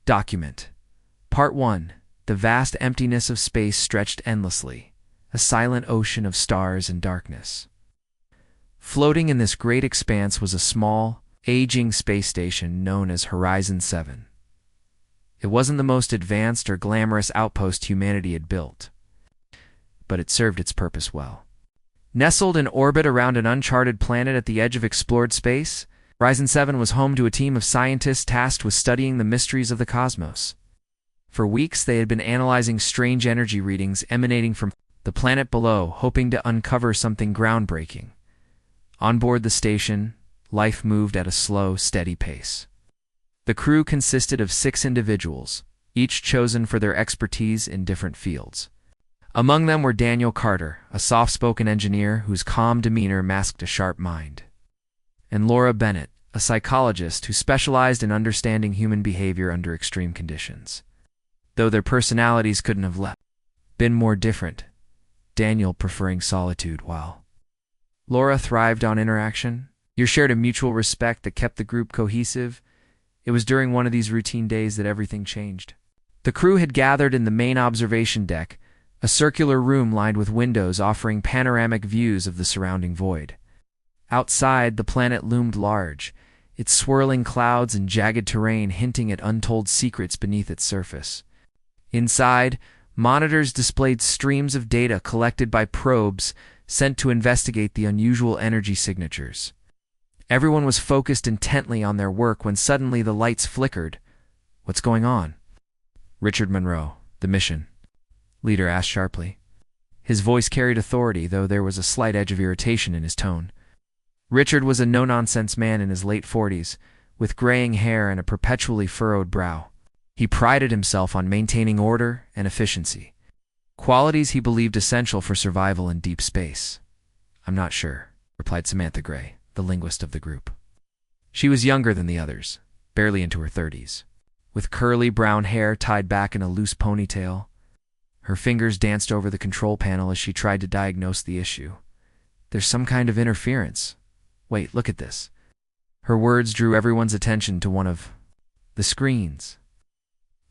Document. Part 1. The vast emptiness of space stretched endlessly, a silent ocean of stars and darkness. Floating in this great expanse was a small, aging space station known as Horizon 7. It wasn't the most advanced or glamorous outpost humanity had built, but it served its purpose well. Nestled in orbit around an uncharted planet at the edge of explored space, Horizon 7 was home to a team of scientists tasked with studying the mysteries of the cosmos. For weeks, they had been analyzing strange energy readings emanating from the planet below, hoping to uncover something groundbreaking. On board the station, life moved at a slow, steady pace. The crew consisted of 6 individuals, each chosen for their expertise in different fields. Among them were Daniel Carter, a soft-spoken engineer whose calm demeanor masked a sharp mind, and Laura Bennett, a psychologist who specialized in understanding human behavior under extreme conditions. Though their personalities couldn't have been more different, Daniel preferring solitude while Laura thrived on interaction. You shared a mutual respect that kept the group cohesive. It was during one of these routine days that everything changed. The crew had gathered in the main observation deck, a circular room lined with windows offering panoramic views of the surrounding void. Outside, the planet loomed large, its swirling clouds and jagged terrain hinting at untold secrets beneath its surface. Inside, monitors displayed streams of data collected by probes sent to investigate the unusual energy signatures. Everyone was focused intently on their work when suddenly the lights flickered. "What's going on?" Richard Monroe, the mission leader, asked sharply. His voice carried authority, though there was a slight edge of irritation in his tone. Richard was a no-nonsense man in his late 40s, with graying hair and a perpetually furrowed brow. He prided himself on maintaining order and efficiency, qualities he believed essential for survival in deep space. "I'm not sure," replied Samantha Gray, the linguist of the group. She was younger than the others, barely into her 30s. With curly brown hair tied back in a loose ponytail, her fingers danced over the control panel as she tried to diagnose the issue. "There's some kind of interference. Wait, look at this." Her words drew everyone's attention to one of the screens.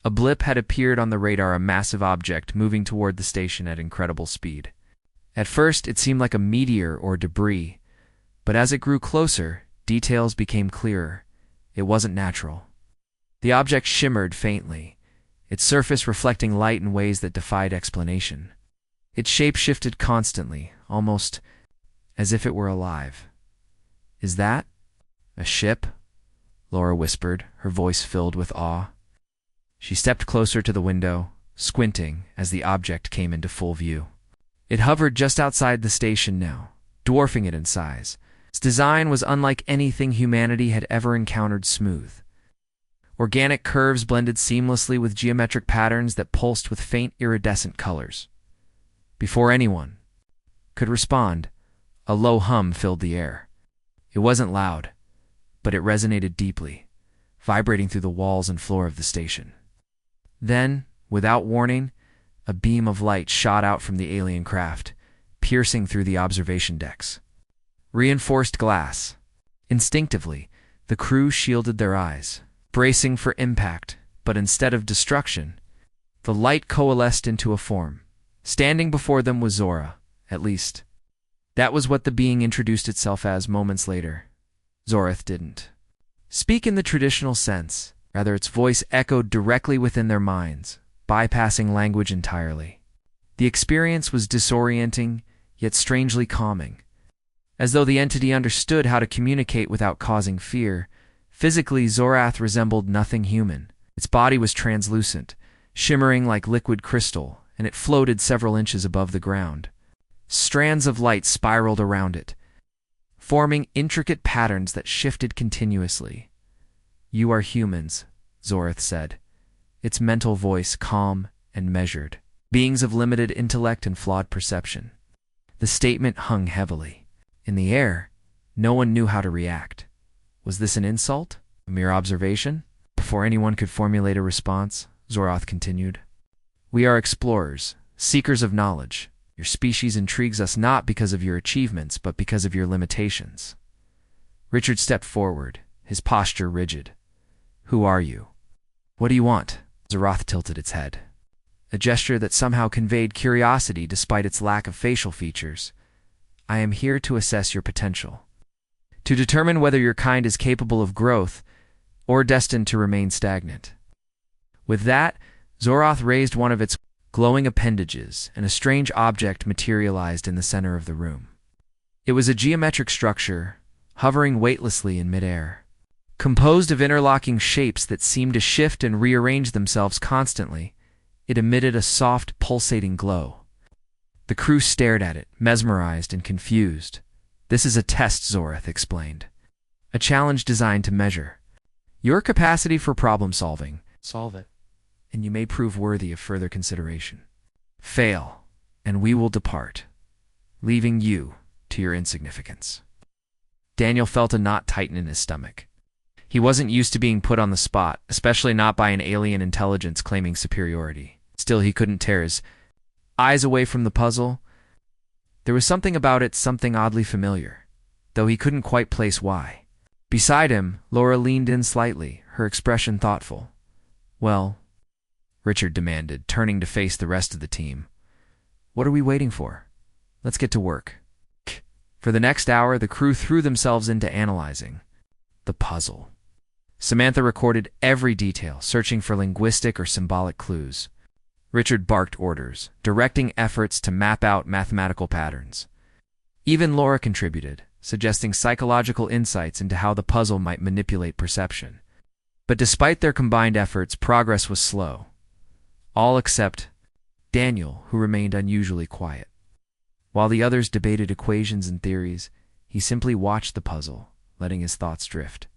A blip had appeared on the radar, a massive object moving toward the station at incredible speed. At first, it seemed like a meteor or debris, but as it grew closer, details became clearer. It wasn't natural. The object shimmered faintly, its surface reflecting light in ways that defied explanation. Its shape shifted constantly, almost as if it were alive. "Is that a ship?" Laura whispered, her voice filled with awe. She stepped closer to the window, squinting as the object came into full view. It hovered just outside the station now, dwarfing it in size. Its design was unlike anything humanity had ever encountered. Smooth, organic curves blended seamlessly with geometric patterns that pulsed with faint iridescent colors. Before anyone could respond, a low hum filled the air. It wasn't loud, but it resonated deeply, vibrating through the walls and floor of the station. Then, without warning, a beam of light shot out from the alien craft, piercing through the observation decks. Reinforced glass. Instinctively, the crew shielded their eyes, bracing for impact, but instead of destruction, the light coalesced into a form. Standing before them was Zora, at least. That was what the being introduced itself as moments later. Zorath didn't speak in the traditional sense. Rather, its voice echoed directly within their minds, bypassing language entirely. The experience was disorienting, yet strangely calming. As though the entity understood how to communicate without causing fear, physically Zorath resembled nothing human. Its body was translucent, shimmering like liquid crystal, and it floated several inches above the ground. Strands of light spiraled around it, forming intricate patterns that shifted continuously. "You are humans," Zorath said, its mental voice calm and measured, beings of limited intellect and flawed perception. The statement hung heavily. In the air, no one knew how to react. Was this an insult? A mere observation? Before anyone could formulate a response, Zorath continued, "We are explorers, seekers of knowledge. Your species intrigues us not because of your achievements, but because of your limitations." Richard stepped forward, his posture rigid. "Who are you?" What do you want? Zoroth tilted its head, a gesture that somehow conveyed curiosity despite its lack of facial features. I am here to assess your potential, to determine whether your kind is capable of growth or destined to remain stagnant. With that, Zoroth raised one of its glowing appendages, and a strange object materialized in the center of the room. It was a geometric structure, hovering weightlessly in midair, composed of interlocking shapes that seemed to shift and rearrange themselves constantly. It emitted a soft, pulsating glow. The crew stared at it, mesmerized and confused. This is a test, Zoroth explained. A challenge designed to measure your capacity for problem solving. Solve it, and you may prove worthy of further consideration. Fail, and we will depart, leaving you to your insignificance. Daniel felt a knot tighten in his stomach. He wasn't used to being put on the spot, especially not by an alien intelligence claiming superiority. Still, he couldn't tear his eyes away from the puzzle. There was something about it, something oddly familiar, though he couldn't quite place why. Beside him, Laura leaned in slightly, her expression thoughtful. Well, Richard demanded, turning to face the rest of the team. What are we waiting for? Let's get to work. For the next hour, the crew threw themselves into analyzing the puzzle. Samantha recorded every detail, searching for linguistic or symbolic clues. Richard barked orders, directing efforts to map out mathematical patterns. Even Laura contributed, suggesting psychological insights into how the puzzle might manipulate perception. But despite their combined efforts, progress was slow. All except Daniel, who remained unusually quiet. While the others debated equations and theories, he simply watched the puzzle, letting his thoughts drift.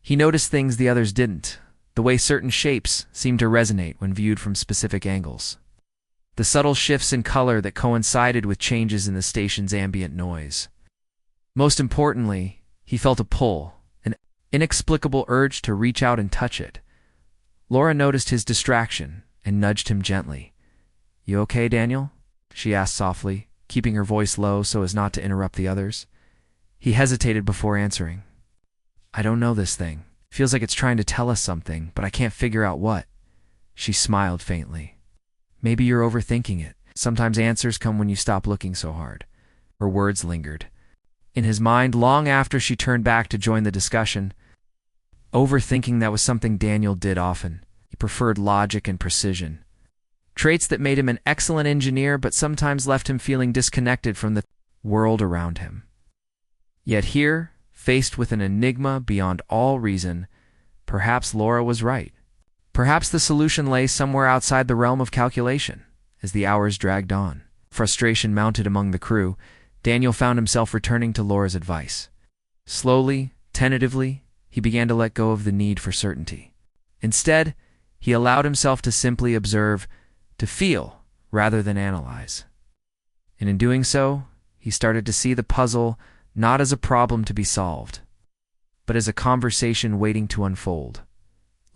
He noticed things the others didn't, the way certain shapes seemed to resonate when viewed from specific angles, the subtle shifts in color that coincided with changes in the station's ambient noise. Most importantly, he felt a pull, an inexplicable urge to reach out and touch it. Laura noticed his distraction and nudged him gently. You okay, Daniel? She asked softly, keeping her voice low so as not to interrupt the others. He hesitated before answering. I don't know this thing. Feels like it's trying to tell us something, but I can't figure out what. She smiled faintly. Maybe you're overthinking it. Sometimes answers come when you stop looking so hard. Her words lingered in his mind long after she turned back to join the discussion. Overthinking, that was something Daniel did often. He preferred logic and precision, traits that made him an excellent engineer but sometimes left him feeling disconnected from the world around him. Yet here, faced with an enigma beyond all reason, perhaps Laura was right. Perhaps the solution lay somewhere outside the realm of calculation. As the hours dragged on, frustration mounted among the crew. Daniel found himself returning to Laura's advice. Slowly, tentatively, he began to let go of the need for certainty. Instead, he allowed himself to simply observe, to feel, rather than analyze. And in doing so, he started to see the puzzle not as a problem to be solved, but as a conversation waiting to unfold.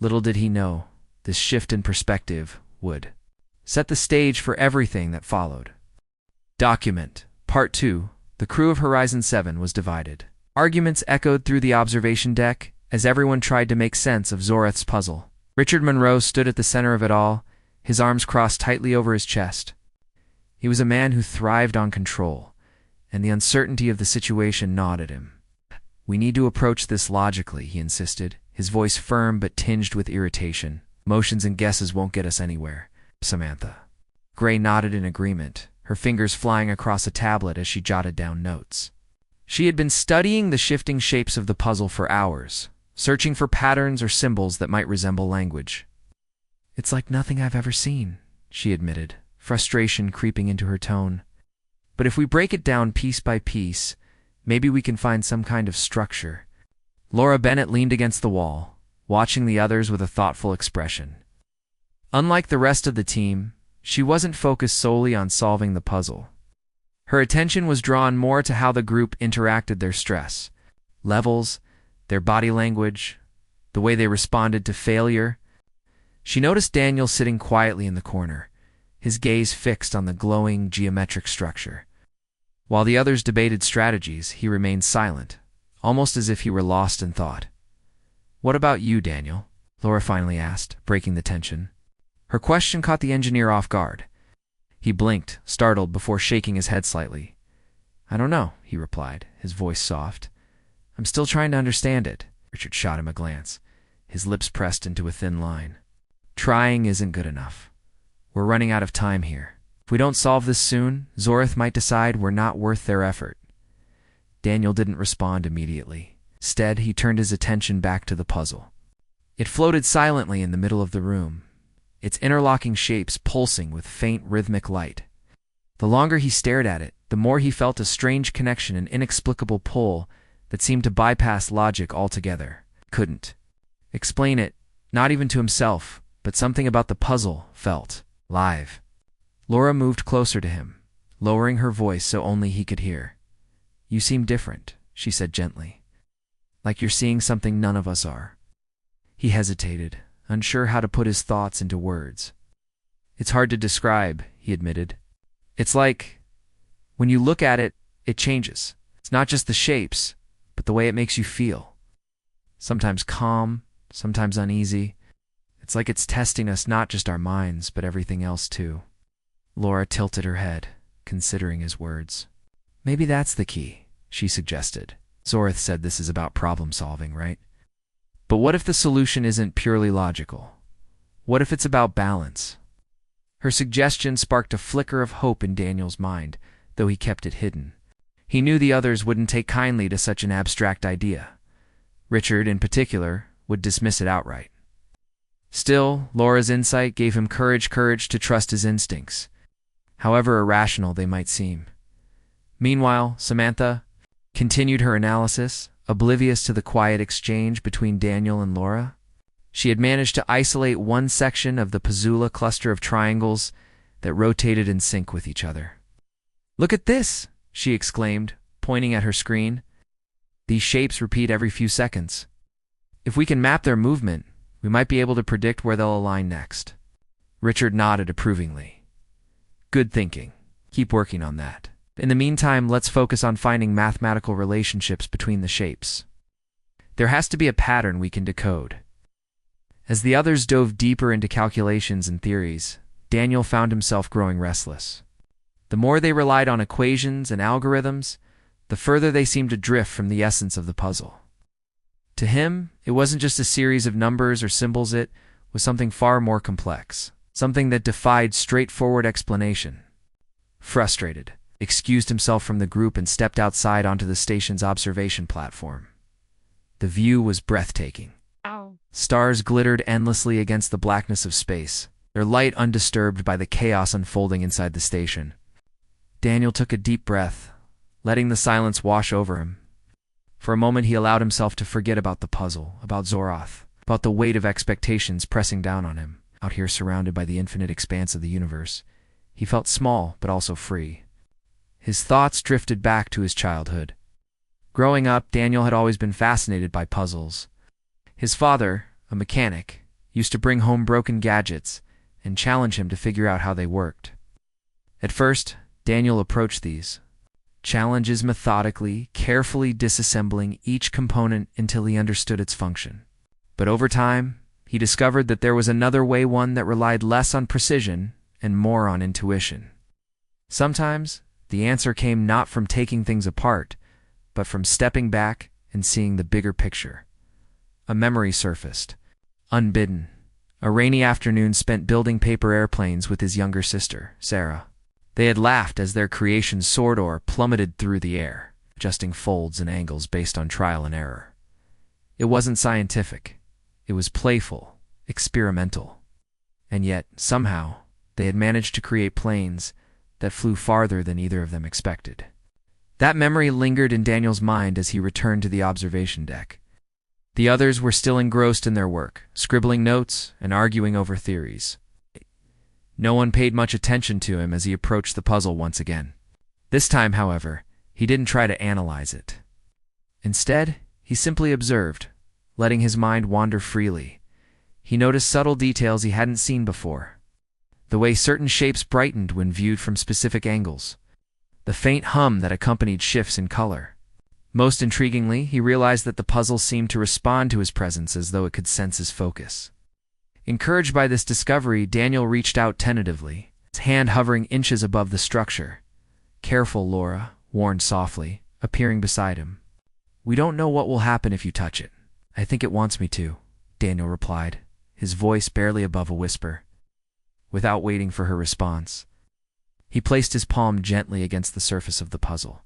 Little did he know, this shift in perspective would set the stage for everything that followed. Document. Part 2. The crew of Horizon 7 was divided. Arguments echoed through the observation deck as everyone tried to make sense of Zoroth's puzzle. Richard Monroe stood at the center of it all, his arms crossed tightly over his chest. He was a man who thrived on control, and the uncertainty of the situation gnawed at him. We need to approach this logically, he insisted, his voice firm but tinged with irritation. Emotions and guesses won't get us anywhere. Samantha. Gray nodded in agreement, her fingers flying across a tablet as she jotted down notes. She had been studying the shifting shapes of the puzzle for hours, searching for patterns or symbols that might resemble language. It's like nothing I've ever seen, she admitted, frustration creeping into her tone. But if we break it down piece by piece, maybe we can find some kind of structure. Laura Bennett leaned against the wall, watching the others with a thoughtful expression. Unlike the rest of the team, she wasn't focused solely on solving the puzzle. Her attention was drawn more to how the group interacted, their stress levels, their body language, the way they responded to failure. She noticed Daniel sitting quietly in the corner, his gaze fixed on the glowing geometric structure. While the others debated strategies, he remained silent, almost as if he were lost in thought. What about you, Daniel? Laura finally asked, breaking the tension. Her question caught the engineer off guard. He blinked, startled, before shaking his head slightly. I don't know, he replied, his voice soft. I'm still trying to understand it. Richard shot him a glance, his lips pressed into a thin line. Trying isn't good enough. We're running out of time here. If we don't solve this soon, Zorith might decide we're not worth their effort. Daniel didn't respond immediately. Instead, he turned his attention back to the puzzle. It floated silently in the middle of the room, its interlocking shapes pulsing with faint rhythmic light. The longer he stared at it, the more he felt a strange connection, an inexplicable pull that seemed to bypass logic altogether. Couldn't explain it, not even to himself, but something about the puzzle felt live. Laura moved closer to him, lowering her voice so only he could hear. You seem different, she said gently. Like you're seeing something none of us are. He hesitated, unsure how to put his thoughts into words. It's hard to describe, he admitted. It's like, when you look at it, it changes. It's not just the shapes, but the way it makes you feel. Sometimes calm, sometimes uneasy. It's like it's testing us, not just our minds, but everything else too. Laura tilted her head, considering his words. Maybe that's the key, she suggested. Zorith said this is about problem solving, right? But what if the solution isn't purely logical? What if it's about balance? Her suggestion sparked a flicker of hope in Daniel's mind, though he kept it hidden. He knew the others wouldn't take kindly to such an abstract idea. Richard, in particular, would dismiss it outright. Still, Laura's insight gave him courage to trust his instincts, however irrational they might seem. Meanwhile, Samantha continued her analysis, oblivious to the quiet exchange between Daniel and Laura. She had managed to isolate one section of the Pazula cluster of triangles that rotated in sync with each other. Look at this, she exclaimed, pointing at her screen. These shapes repeat every few seconds. If we can map their movement, we might be able to predict where they'll align next. Richard nodded approvingly. Good thinking. Keep working on that. In the meantime, let's focus on finding mathematical relationships between the shapes. There has to be a pattern we can decode. As the others dove deeper into calculations and theories, Daniel found himself growing restless. The more they relied on equations and algorithms, the further they seemed to drift from the essence of the puzzle. To him, it wasn't just a series of numbers or symbols, it was something far more complex, something that defied straightforward explanation. Frustrated, he excused himself from the group and stepped outside onto the station's observation platform. The view was breathtaking. Stars glittered endlessly against the blackness of space, their light undisturbed by the chaos unfolding inside the station. Daniel took a deep breath, letting the silence wash over him. For a moment he allowed himself to forget about the puzzle, about Zoroth, about the weight of expectations pressing down on him. Out here surrounded by the infinite expanse of the universe, he felt small but also free. His thoughts drifted back to his childhood. Growing up, Daniel had always been fascinated by puzzles. His father, a mechanic, used to bring home broken gadgets and challenge him to figure out how they worked. At first, Daniel approached these challenges methodically, carefully disassembling each component until he understood its function. But over time, he discovered that there was another way, one that relied less on precision and more on intuition. Sometimes, the answer came not from taking things apart, but from stepping back and seeing the bigger picture. A memory surfaced, unbidden. A rainy afternoon spent building paper airplanes with his younger sister, Sarah. They had laughed as their creation soared or plummeted through the air, adjusting folds and angles based on trial and error. It wasn't scientific. It was playful, experimental. And yet, somehow, they had managed to create planes that flew farther than either of them expected. That memory lingered in Daniel's mind as he returned to the observation deck. The others were still engrossed in their work, scribbling notes and arguing over theories. No one paid much attention to him as he approached the puzzle once again. This time, however, he didn't try to analyze it. Instead, he simply observed, letting his mind wander freely. He noticed subtle details he hadn't seen before. The way certain shapes brightened when viewed from specific angles. The faint hum that accompanied shifts in color. Most intriguingly, he realized that the puzzle seemed to respond to his presence as though it could sense his focus. Encouraged by this discovery, Daniel reached out tentatively, his hand hovering inches above the structure. "Careful, Laura," warned softly, appearing beside him. "We don't know what will happen if you touch it." "I think it wants me to," Daniel replied, his voice barely above a whisper. Without waiting for her response, he placed his palm gently against the surface of the puzzle.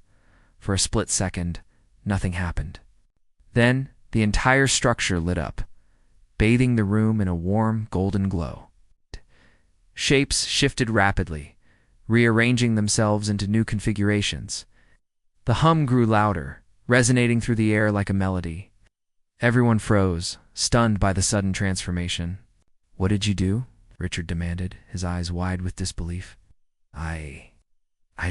For a split second, nothing happened. Then, the entire structure lit up, bathing the room in a warm, golden glow. Shapes shifted rapidly, rearranging themselves into new configurations. The hum grew louder, resonating through the air like a melody. Everyone froze, stunned by the sudden transformation. "What did you do?" Richard demanded, his eyes wide with disbelief. I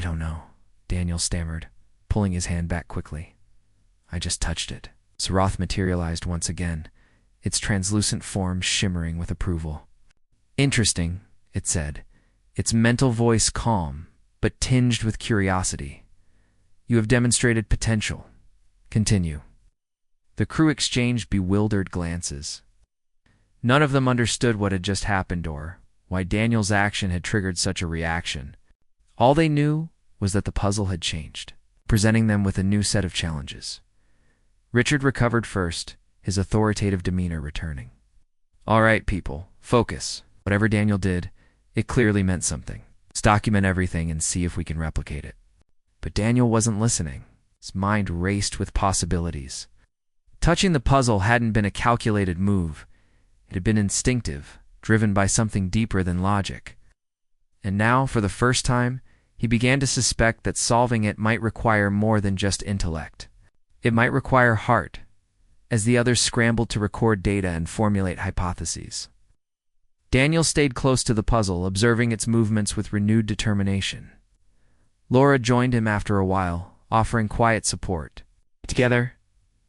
don't know," Daniel stammered, pulling his hand back quickly. "I just touched it." Zeroth materialized once again, its translucent form shimmering with approval. "Interesting," it said, its mental voice calm, but tinged with curiosity. "You have demonstrated potential. Continue." The crew exchanged bewildered glances. None of them understood what had just happened or why Daniel's action had triggered such a reaction. All they knew was that the puzzle had changed, presenting them with a new set of challenges. Richard recovered first, his authoritative demeanor returning. "All right, people, focus. Whatever Daniel did, it clearly meant something. Let's document everything and see if we can replicate it." But Daniel wasn't listening. His mind raced with possibilities. Touching the puzzle hadn't been a calculated move. It had been instinctive, driven by something deeper than logic. And now, for the first time, he began to suspect that solving it might require more than just intellect. It might require heart, as the others scrambled to record data and formulate hypotheses. Daniel stayed close to the puzzle, observing its movements with renewed determination. Laura joined him after a while, offering quiet support. Together,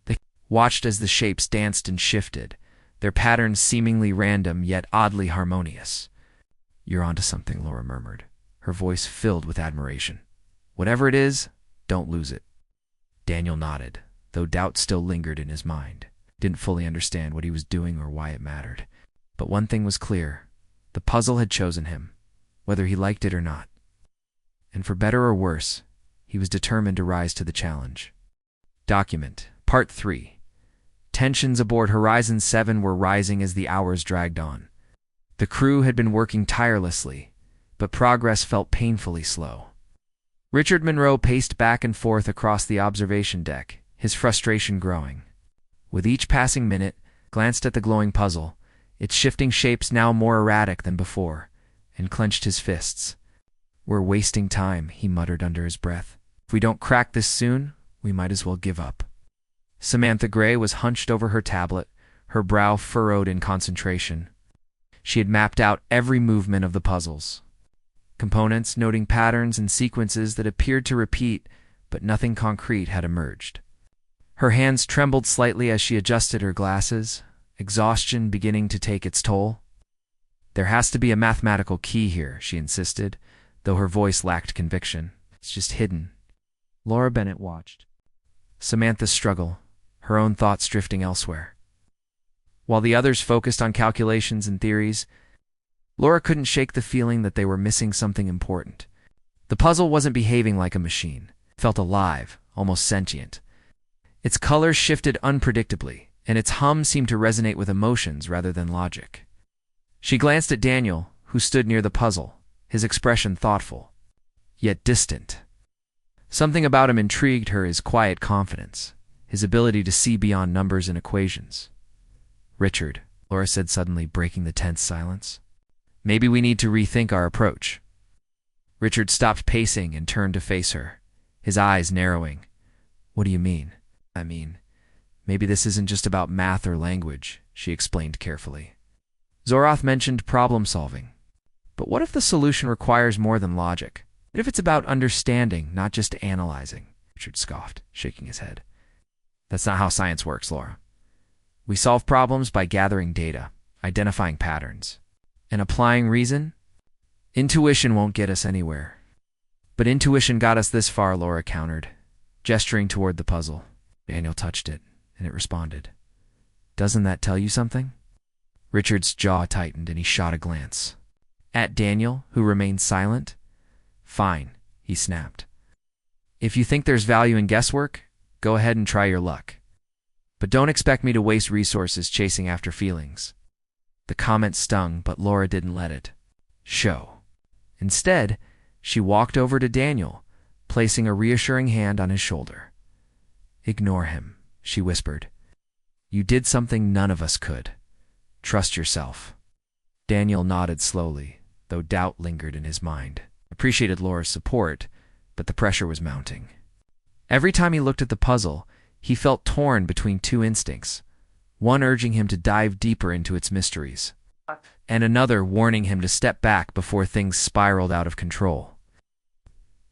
they watched as the shapes danced and shifted, their patterns seemingly random yet oddly harmonious. "You're onto something," Laura murmured, her voice filled with admiration. "Whatever it is, don't lose it." Daniel nodded, though doubt still lingered in his mind. He didn't fully understand what he was doing or why it mattered. But one thing was clear. The puzzle had chosen him, whether he liked it or not. And for better or worse, he was determined to rise to the challenge. Document. Part 3. Tensions aboard Horizon 7 were rising as the hours dragged on. The crew had been working tirelessly, but progress felt painfully slow. Richard Monroe paced back and forth across the observation deck, his frustration growing. With each passing minute, glanced at the glowing puzzle, its shifting shapes now more erratic than before, and clenched his fists. "We're wasting time," he muttered under his breath. "If we don't crack this soon, we might as well give up." Samantha Gray was hunched over her tablet, her brow furrowed in concentration. She had mapped out every movement of the puzzles. Components, noting patterns and sequences that appeared to repeat, but nothing concrete had emerged. Her hands trembled slightly as she adjusted her glasses, exhaustion beginning to take its toll. "There has to be a mathematical key here," she insisted, though her voice lacked conviction. "It's just hidden." Laura Bennett watched Samantha's struggle, her own thoughts drifting elsewhere. While the others focused on calculations and theories, Laura couldn't shake the feeling that they were missing something important. The puzzle wasn't behaving like a machine. It felt alive, almost sentient. Its colors shifted unpredictably, and its hum seemed to resonate with emotions rather than logic. She glanced at Daniel, who stood near the puzzle, his expression thoughtful, yet distant. Something about him intrigued her, his quiet confidence, his ability to see beyond numbers and equations. "Richard," Laura said suddenly, breaking the tense silence. "Maybe we need to rethink our approach." Richard stopped pacing and turned to face her, his eyes narrowing. "What do you mean?" "I mean, maybe this isn't just about math or language," she explained carefully. "Zoroth mentioned problem-solving. But what if the solution requires more than logic? What if it's about understanding, not just analyzing?" Richard scoffed, shaking his head. "That's not how science works, Laura. We solve problems by gathering data, identifying patterns, and applying reason. Intuition won't get us anywhere." "But intuition got us this far," Laura countered, gesturing toward the puzzle. Daniel touched it, and it responded. Doesn't that tell you something? Richard's jaw tightened, and he shot a glance at Daniel, who remained silent. Fine, he snapped. If you think there's value in guesswork, go ahead and try your luck. But don't expect me to waste resources chasing after feelings. The comment stung, but Laura didn't let it show. Instead, she walked over to Daniel, placing a reassuring hand on his shoulder. Ignore him, she whispered. You did something none of us could. Trust yourself. Daniel nodded slowly, though doubt lingered in his mind. Appreciated Laura's support, but the pressure was mounting. Every time he looked at the puzzle, he felt torn between two instincts, one urging him to dive deeper into its mysteries, and another warning him to step back before things spiraled out of control.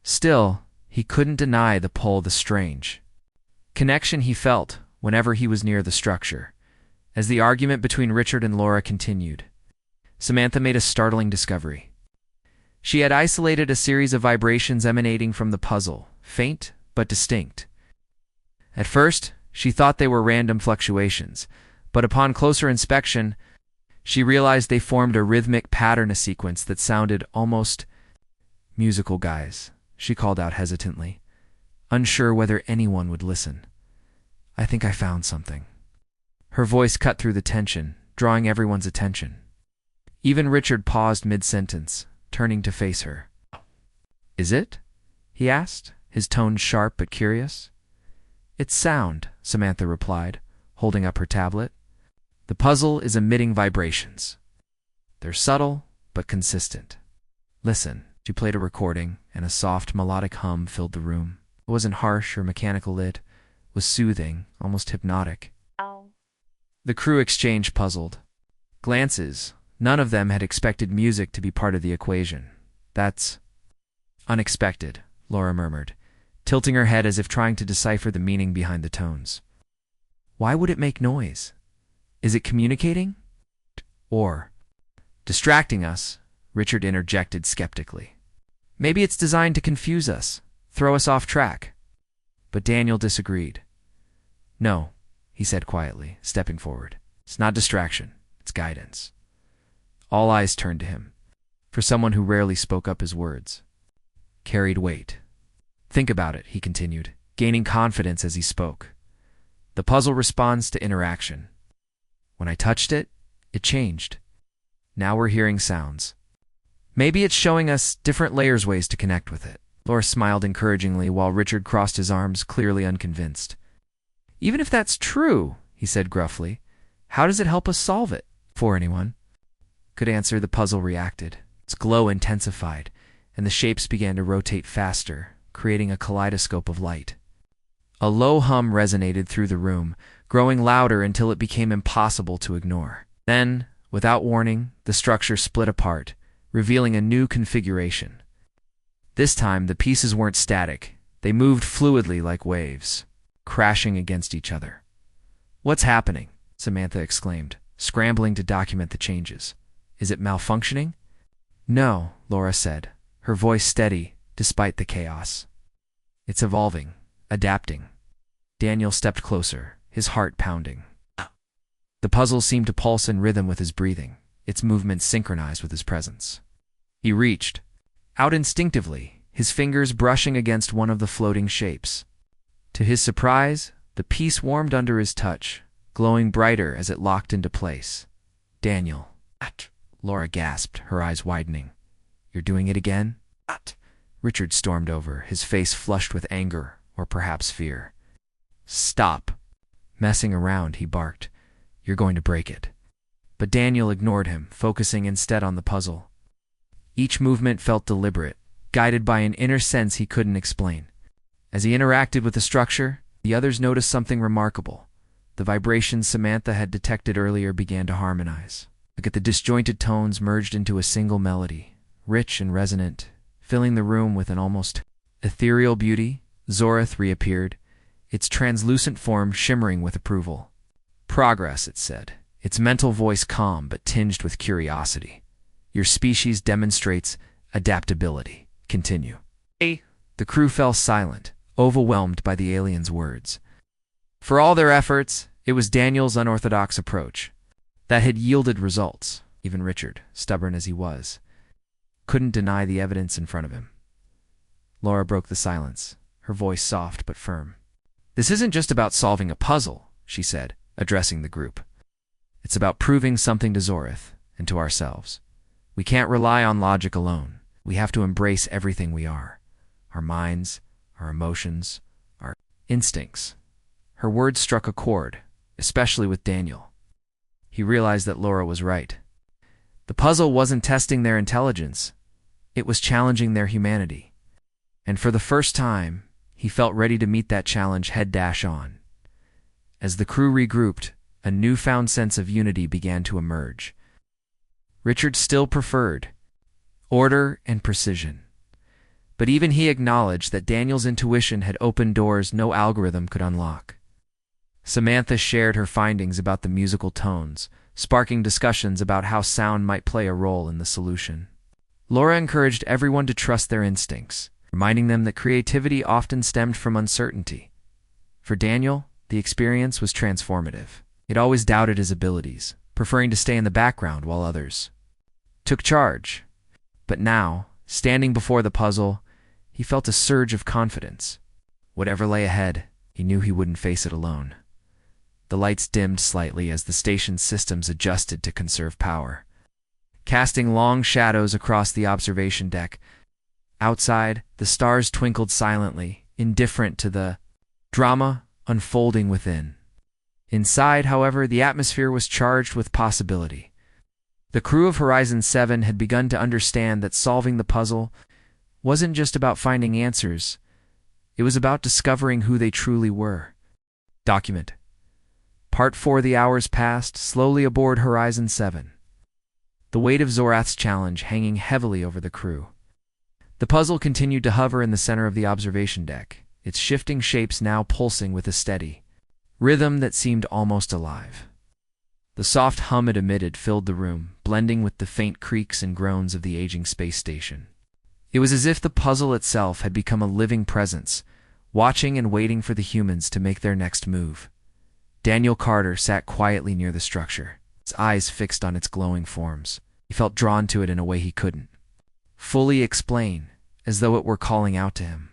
Still, he couldn't deny the pull, the strange connection he felt whenever he was near the structure. As the argument between Richard and Laura continued, Samantha made a startling discovery. She had isolated a series of vibrations emanating from the puzzle, faint but distinct. At first, she thought they were random fluctuations, but upon closer inspection, she realized they formed a rhythmic pattern, a sequence that sounded almost musical. Guys, she called out hesitantly, unsure whether anyone would listen. I think I found something. Her voice cut through the tension, drawing everyone's attention. Even Richard paused mid-sentence, turning to face her. Is it? He asked, his tone sharp but curious. It's sound, Samantha replied, holding up her tablet. The puzzle is emitting vibrations. They're subtle but consistent. Listen. She played a recording, and a soft melodic hum filled the room. It wasn't harsh or mechanical, it was soothing, almost hypnotic. The crew exchanged puzzled glances. None of them had expected music to be part of the equation. That's unexpected, Laura murmured, tilting her head as if trying to decipher the meaning behind the tones. Why would it make noise? Is it communicating? Or distracting us? Richard interjected skeptically. Maybe it's designed to confuse us, throw us off track. But Daniel disagreed. No, he said quietly, stepping forward. It's not distraction, it's guidance. All eyes turned to him. For someone who rarely spoke up, his words carried weight. Think about it, he continued, gaining confidence as he spoke. The puzzle responds to interaction. When I touched it, it changed. Now we're hearing sounds. Maybe it's showing us different layers, ways to connect with it. Laura smiled encouragingly while Richard crossed his arms, clearly unconvinced. Even if that's true, he said gruffly, how does it help us solve it? Before anyone could answer, the puzzle reacted. Its glow intensified, and the shapes began to rotate faster, creating a kaleidoscope of light. A low hum resonated through the room, growing louder until it became impossible to ignore. Then, without warning, the structure split apart, revealing a new configuration. This time, the pieces weren't static. They moved fluidly like waves, crashing against each other. What's happening? Samantha exclaimed, scrambling to document the changes. Is it malfunctioning? No, Laura said, her voice steady despite the chaos. It's evolving, adapting. Daniel stepped closer, his heart pounding. The puzzle seemed to pulse in rhythm with his breathing, its movements synchronized with his presence. He reached out instinctively, his fingers brushing against one of the floating shapes. To his surprise, the piece warmed under his touch, glowing brighter as it locked into place. Daniel, Laura gasped, her eyes widening. You're doing it again? Richard stormed over, his face flushed with anger, or perhaps fear. Stop messing around, he barked. You're going to break it. But Daniel ignored him, focusing instead on the puzzle. Each movement felt deliberate, guided by an inner sense he couldn't explain. As he interacted with the structure, the others noticed something remarkable. The vibrations Samantha had detected earlier began to harmonize. Look at the disjointed tones merged into a single melody, rich and resonant, filling the room with an almost ethereal beauty. Zorith reappeared, its translucent form shimmering with approval. Progress, it said, its mental voice calm but tinged with curiosity. Your species demonstrates adaptability. Continue. The crew fell silent, overwhelmed by the alien's words. For all their efforts, it was Daniel's unorthodox approach that had yielded results. Even Richard, stubborn as he was, couldn't deny the evidence in front of him. Laura broke the silence, her voice soft but firm. "This isn't just about solving a puzzle," she said, addressing the group. "It's about proving something to Zorith and to ourselves. We can't rely on logic alone. We have to embrace everything we are. Our minds, our emotions, our instincts." Her words struck a chord, especially with Daniel. He realized that Laura was right. The puzzle wasn't testing their intelligence. It was challenging their humanity. And for the first time, he felt ready to meet that challenge head-on. As the crew regrouped, a newfound sense of unity began to emerge. Richard still preferred order and precision. But even he acknowledged that Daniel's intuition had opened doors no algorithm could unlock. Samantha shared her findings about the musical tones, sparking discussions about how sound might play a role in the solution. Laura encouraged everyone to trust their instincts, reminding them that creativity often stemmed from uncertainty. For Daniel, the experience was transformative. He'd always doubted his abilities, preferring to stay in the background while others took charge. But now, standing before the puzzle, he felt a surge of confidence. Whatever lay ahead, he knew he wouldn't face it alone. The lights dimmed slightly as the station's systems adjusted to conserve power, casting long shadows across the observation deck. Outside, the stars twinkled silently, indifferent to the drama unfolding within. Inside, however, the atmosphere was charged with possibility. The crew of Horizon 7 had begun to understand that solving the puzzle wasn't just about finding answers. It was about discovering who they truly were. Document. Part 4. The hours passed slowly aboard Horizon 7, the weight of Zorath's challenge hanging heavily over the crew. The puzzle continued to hover in the center of the observation deck, its shifting shapes now pulsing with a steady rhythm that seemed almost alive. The soft hum it emitted filled the room, blending with the faint creaks and groans of the aging space station. It was as if the puzzle itself had become a living presence, watching and waiting for the humans to make their next move. Daniel Carter sat quietly near the structure, his eyes fixed on its glowing forms. He felt drawn to it in a way he couldn't fully explain, as though it were calling out to him.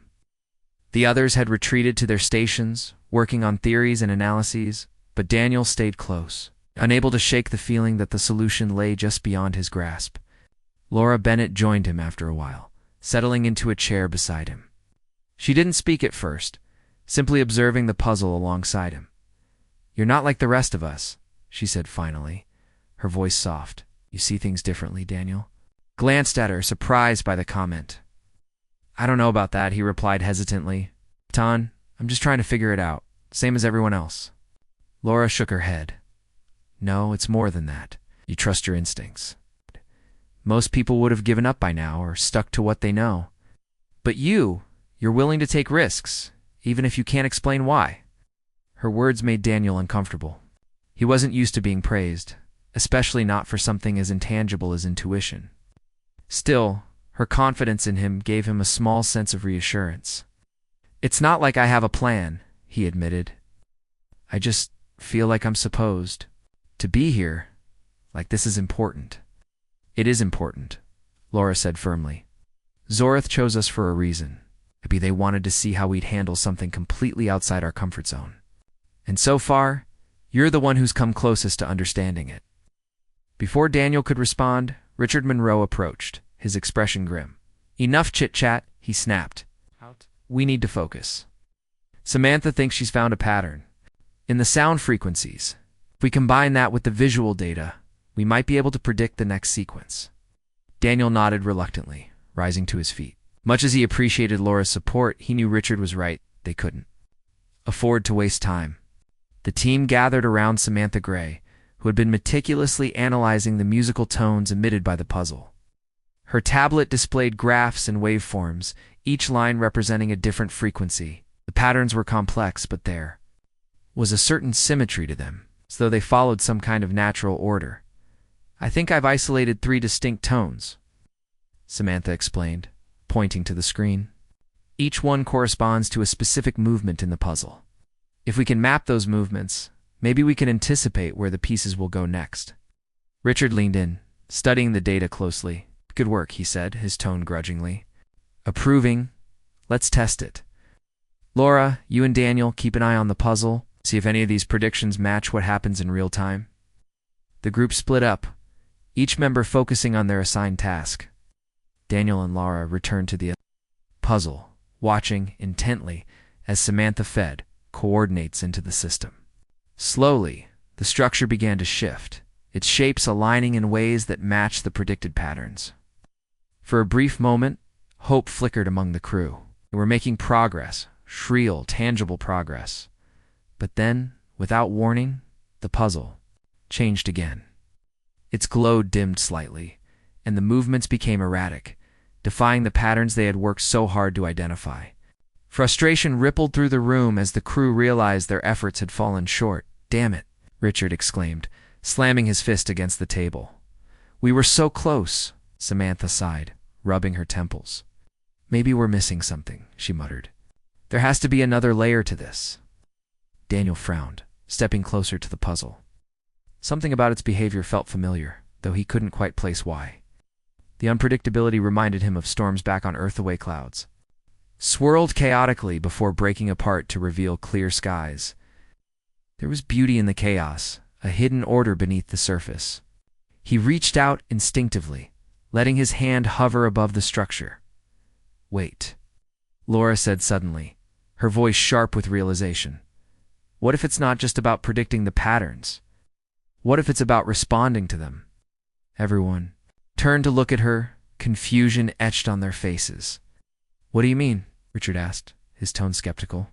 The others had retreated to their stations, working on theories and analyses, but Daniel stayed close, unable to shake the feeling that the solution lay just beyond his grasp. Laura Bennett joined him after a while, settling into a chair beside him. She didn't speak at first, simply observing the puzzle alongside him. "You're not like the rest of us," she said finally, her voice soft. "You see things differently," Daniel glanced at her, surprised by the comment. "I don't know about that," he replied hesitantly. "Ton, I'm just trying to figure it out, same as everyone else." Laura shook her head. "No, it's more than that. You trust your instincts. Most people would have given up by now or stuck to what they know. But you're willing to take risks, even if you can't explain why." Her words made Daniel uncomfortable. He wasn't used to being praised, especially not for something as intangible as intuition. Still, her confidence in him gave him a small sense of reassurance. "It's not like I have a plan," he admitted. "I just feel like I'm supposed to be here, like this is important." "It is important," Laura said firmly. "Zorith chose us for a reason. Maybe they wanted to see how we'd handle something completely outside our comfort zone. And so far, you're the one who's come closest to understanding it." Before Daniel could respond, Richard Monroe approached, his expression grim. "Enough chit-chat," he snapped. "We need to focus. Samantha thinks she's found a pattern in the sound frequencies. If we combine that with the visual data, we might be able to predict the next sequence." Daniel nodded reluctantly, rising to his feet. Much as he appreciated Laura's support, he knew Richard was right. They couldn't afford to waste time. The team gathered around Samantha Gray, who had been meticulously analyzing the musical tones emitted by the puzzle. Her tablet displayed graphs and waveforms, each line representing a different frequency. The patterns were complex, but there was a certain symmetry to them, as though they followed some kind of natural order. "I think I've isolated 3 distinct tones," Samantha explained, pointing to the screen. "Each one corresponds to a specific movement in the puzzle. If we can map those movements, maybe we can anticipate where the pieces will go next. Richard leaned in, studying the data closely. Good work, he said, his tone grudgingly. Approving. Let's test it. Laura, you and Daniel keep an eye on the puzzle, see if any of these predictions match what happens in real time. The group split up, each member focusing on their assigned task. Daniel and Laura returned to the puzzle, watching intently as Samantha fed coordinates into the system. Slowly, the structure began to shift, its shapes aligning in ways that matched the predicted patterns. For a brief moment, hope flickered among the crew. They were making progress, shrill, tangible progress. But then, without warning, the puzzle changed again. Its glow dimmed slightly, and the movements became erratic, defying the patterns they had worked so hard to identify. Frustration rippled through the room as the crew realized their efforts had fallen short. "Damn it," Richard exclaimed, slamming his fist against the table. "We were so close," Samantha sighed, rubbing her temples. "Maybe we're missing something," she muttered. "There has to be another layer to this." Daniel frowned, stepping closer to the puzzle. Something about its behavior felt familiar, though he couldn't quite place why. The unpredictability reminded him of storms back on Earth away clouds. Swirled chaotically before breaking apart to reveal clear skies. There was beauty in the chaos, a hidden order beneath the surface. He reached out instinctively, letting his hand hover above the structure. "Wait," Laura said suddenly, her voice sharp with realization. "What if it's not just about predicting the patterns? What if it's about responding to them?" Everyone turned to look at her, confusion etched on their faces. "What do you mean?" Richard asked, his tone skeptical.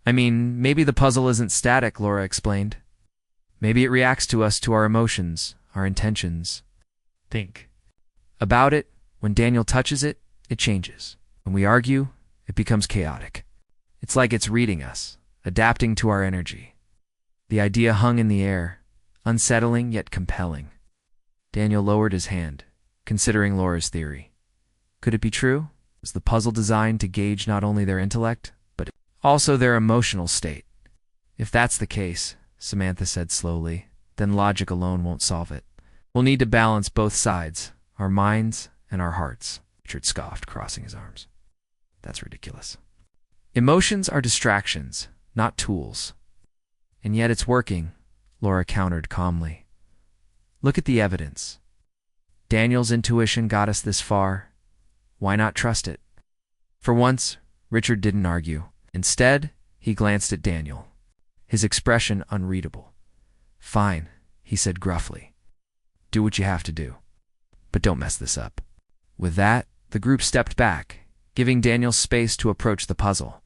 "I mean, maybe the puzzle isn't static," Laura explained. "Maybe it reacts to us, to our emotions, our intentions. Think about it. When Daniel touches it, it changes. When we argue, it becomes chaotic. It's like it's reading us, adapting to our energy." The idea hung in the air, unsettling yet compelling. Daniel lowered his hand, considering Laura's theory. Could it be true? Was the puzzle designed to gauge not only their intellect, but also their emotional state? "If that's the case," Samantha said slowly, "then logic alone won't solve it. We'll need to balance both sides, our minds and our hearts." Richard scoffed, crossing his arms. "That's ridiculous. Emotions are distractions, not tools." "And yet it's working," Laura countered calmly. "Look at the evidence. Daniel's intuition got us this far. Why not trust it?" For once, Richard didn't argue. Instead, he glanced at Daniel, his expression unreadable. "Fine," he said gruffly. "Do what you have to do. But don't mess this up." With that, the group stepped back, giving Daniel space to approach the puzzle.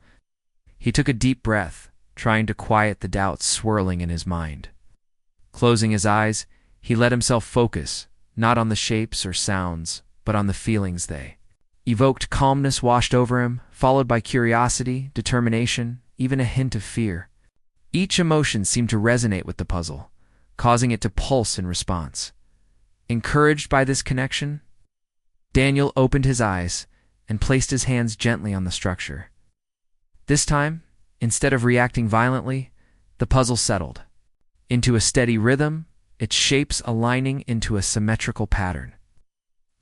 He took a deep breath, trying to quiet the doubts swirling in his mind. Closing his eyes, he let himself focus, not on the shapes or sounds, but on the feelings they evoked. Calmness washed over him, followed by curiosity, determination, even a hint of fear. Each emotion seemed to resonate with the puzzle, causing it to pulse in response. Encouraged by this connection, Daniel opened his eyes and placed his hands gently on the structure. This time, instead of reacting violently, the puzzle settled into a steady rhythm, its shapes aligning into a symmetrical pattern.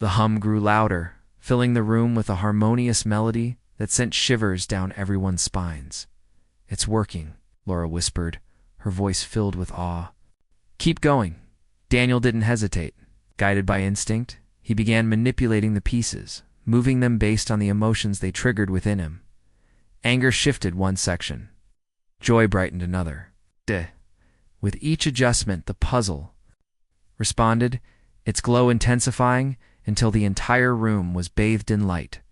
The hum grew louder, filling the room with a harmonious melody that sent shivers down everyone's spines. "It's working," Laura whispered, her voice filled with awe. "Keep going." Daniel didn't hesitate. Guided by instinct, he began manipulating the pieces, moving them based on the emotions they triggered within him. Anger shifted one section. Joy brightened another. With each adjustment, the puzzle responded, its glow intensifying until the entire room was bathed in light.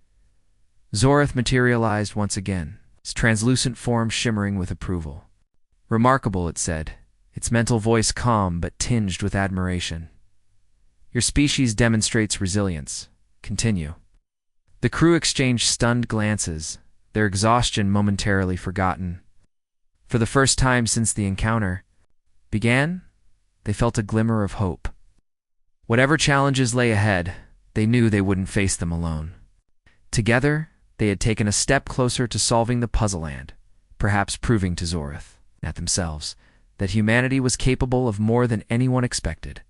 Zorith materialized once again, its translucent form shimmering with approval. "Remarkable," it said, its mental voice calm but tinged with admiration. "Your species demonstrates resilience. Continue." The crew exchanged stunned glances, their exhaustion momentarily forgotten. For the first time since the encounter began, they felt a glimmer of hope. Whatever challenges lay ahead, they knew they wouldn't face them alone. Together, they had taken a step closer to solving the puzzle and perhaps proving to Zorath, at themselves, that humanity was capable of more than anyone expected,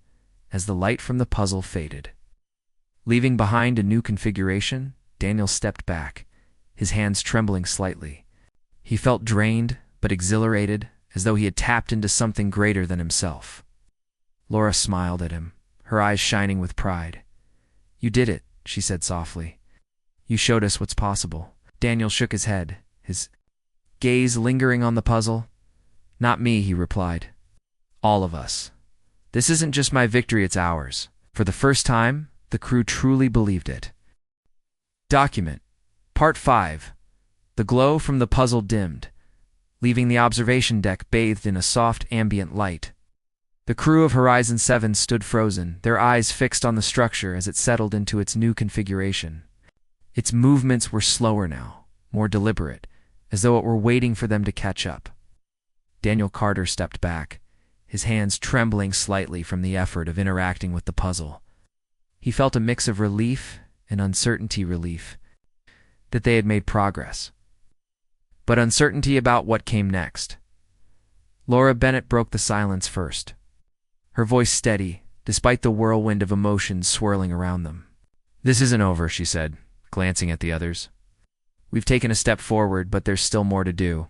as the light from the puzzle faded. Leaving behind a new configuration, Daniel stepped back, his hands trembling slightly. He felt drained, but exhilarated, as though he had tapped into something greater than himself. Laura smiled at him, her eyes shining with pride. "You did it," she said softly. "You showed us what's possible." Daniel shook his head, his gaze lingering on the puzzle. "Not me," he replied. "All of us. This isn't just my victory, it's ours." For the first time, the crew truly believed it. Document. Part 5. The glow from the puzzle dimmed, leaving the observation deck bathed in a soft ambient light. The crew of Horizon 7 stood frozen, their eyes fixed on the structure as it settled into its new configuration. Its movements were slower now, more deliberate, as though it were waiting for them to catch up. Daniel Carter stepped back, his hands trembling slightly from the effort of interacting with the puzzle. He felt a mix of relief and uncertainty. Relief that they had made progress, but uncertainty about what came next. Laura Bennett broke the silence first, her voice steady, despite the whirlwind of emotions swirling around them. "This isn't over," she said, glancing at the others. "We've taken a step forward, but there's still more to do."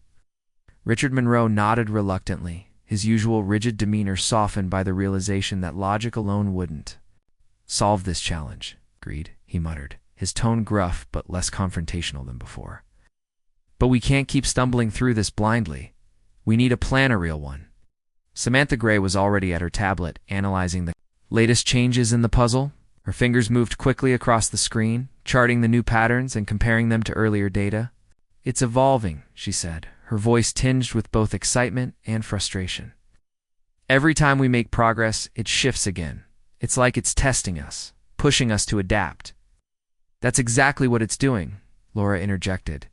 Richard Monroe nodded reluctantly, his usual rigid demeanor softened by the realization that logic alone wouldn't solve this challenge. "Agreed," he muttered, his tone gruff but less confrontational than before. "But we can't keep stumbling through this blindly. We need a plan, a real one." Samantha Gray was already at her tablet, analyzing the latest changes in the puzzle. Her fingers moved quickly across the screen, charting the new patterns and comparing them to earlier data. "It's evolving," she said, her voice tinged with both excitement and frustration. "Every time we make progress, it shifts again. It's like it's testing us, pushing us to adapt." "That's exactly what it's doing," Laura interjected,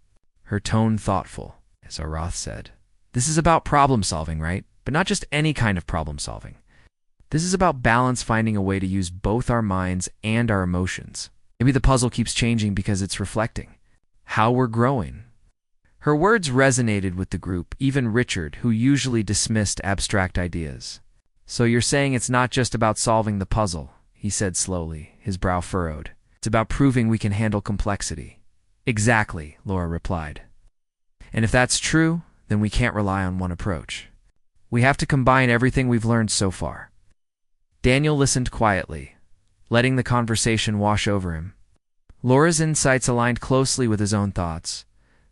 her tone thoughtful. As Zorath said, "This is about problem solving, right? But not just any kind of problem solving. This is about balance, finding a way to use both our minds and our emotions. Maybe the puzzle keeps changing because it's reflecting how we're growing." Her words resonated with the group, even Richard, who usually dismissed abstract ideas. "So you're saying it's not just about solving the puzzle," he said slowly, his brow furrowed. "It's about proving we can handle complexity." "Exactly," Laura replied. "And if that's true, then we can't rely on one approach. We have to combine everything we've learned so far." Daniel listened quietly, letting the conversation wash over him. Laura's insights aligned closely with his own thoughts,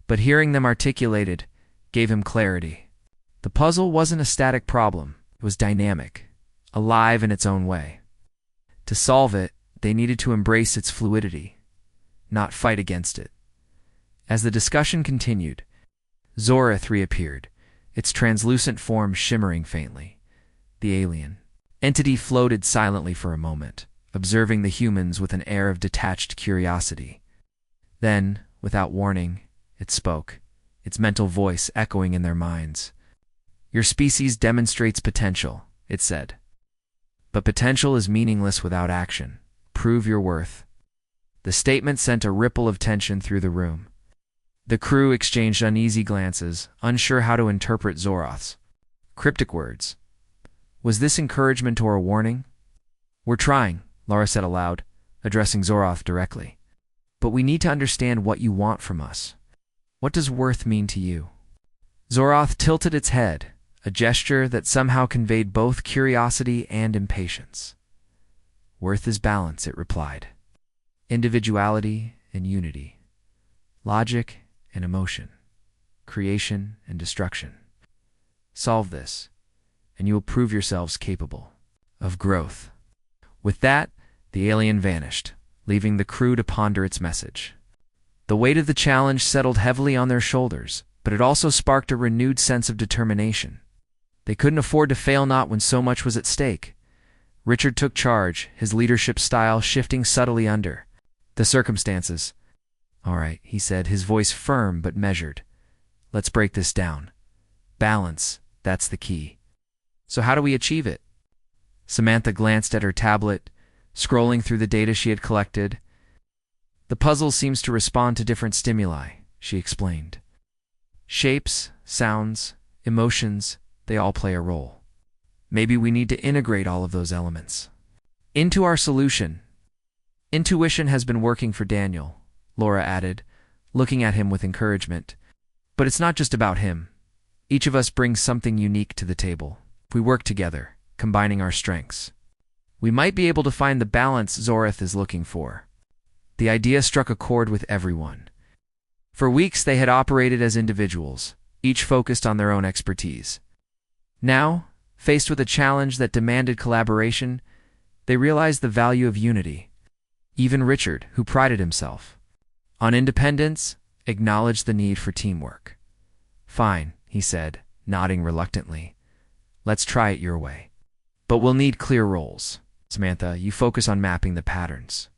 but hearing them articulated gave him clarity. The puzzle wasn't a static problem. It was dynamic, alive in its own way. To solve it, they needed to embrace its fluidity, not fight against it. As the discussion continued, Zorath reappeared, its translucent form shimmering faintly. The alien entity floated silently for a moment, observing the humans with an air of detached curiosity. Then, without warning, it spoke, its mental voice echoing in their minds. "Your species demonstrates potential," it said. "But potential is meaningless without action. Prove your worth." The statement sent a ripple of tension through the room. The crew exchanged uneasy glances, unsure how to interpret Zorath's cryptic words. Was this encouragement or a warning? "We're trying," Laura said aloud, addressing Zorath directly. "But we need to understand what you want from us. What does worth mean to you?" Zorath tilted its head, a gesture that somehow conveyed both curiosity and impatience. "Worth is balance," it replied. "Individuality and unity. Logic and emotion. Creation and destruction. Solve this, and you will prove yourselves capable of growth." With that, the alien vanished, leaving the crew to ponder its message. The weight of the challenge settled heavily on their shoulders, but it also sparked a renewed sense of determination. They couldn't afford to fail not when so much was at stake. Richard took charge, his leadership style shifting subtly under the circumstances. "All right," he said, his voice firm but measured. "Let's break this down. Balance, that's the key. So how do we achieve it?" Samantha glanced at her tablet, scrolling through the data she had collected. "The puzzle seems to respond to different stimuli," she explained. "Shapes, sounds, emotions, they all play a role. Maybe we need to integrate all of those elements into our solution. Intuition has been working for Daniel, Laura added, looking at him with encouragement. But it's not just about him. Each of us brings something unique to the table. If we work together, combining our strengths, we might be able to find the balance Zorath is looking for. The idea struck a chord with everyone. For weeks they had operated as individuals, each focused on their own expertise. Now, faced with a challenge that demanded collaboration, they realized the value of unity. Even Richard, who prided himself on independence, acknowledged the need for teamwork. "Fine," he said, nodding reluctantly. "Let's try it your way. But we'll need clear roles. Samantha, you focus on mapping the patterns.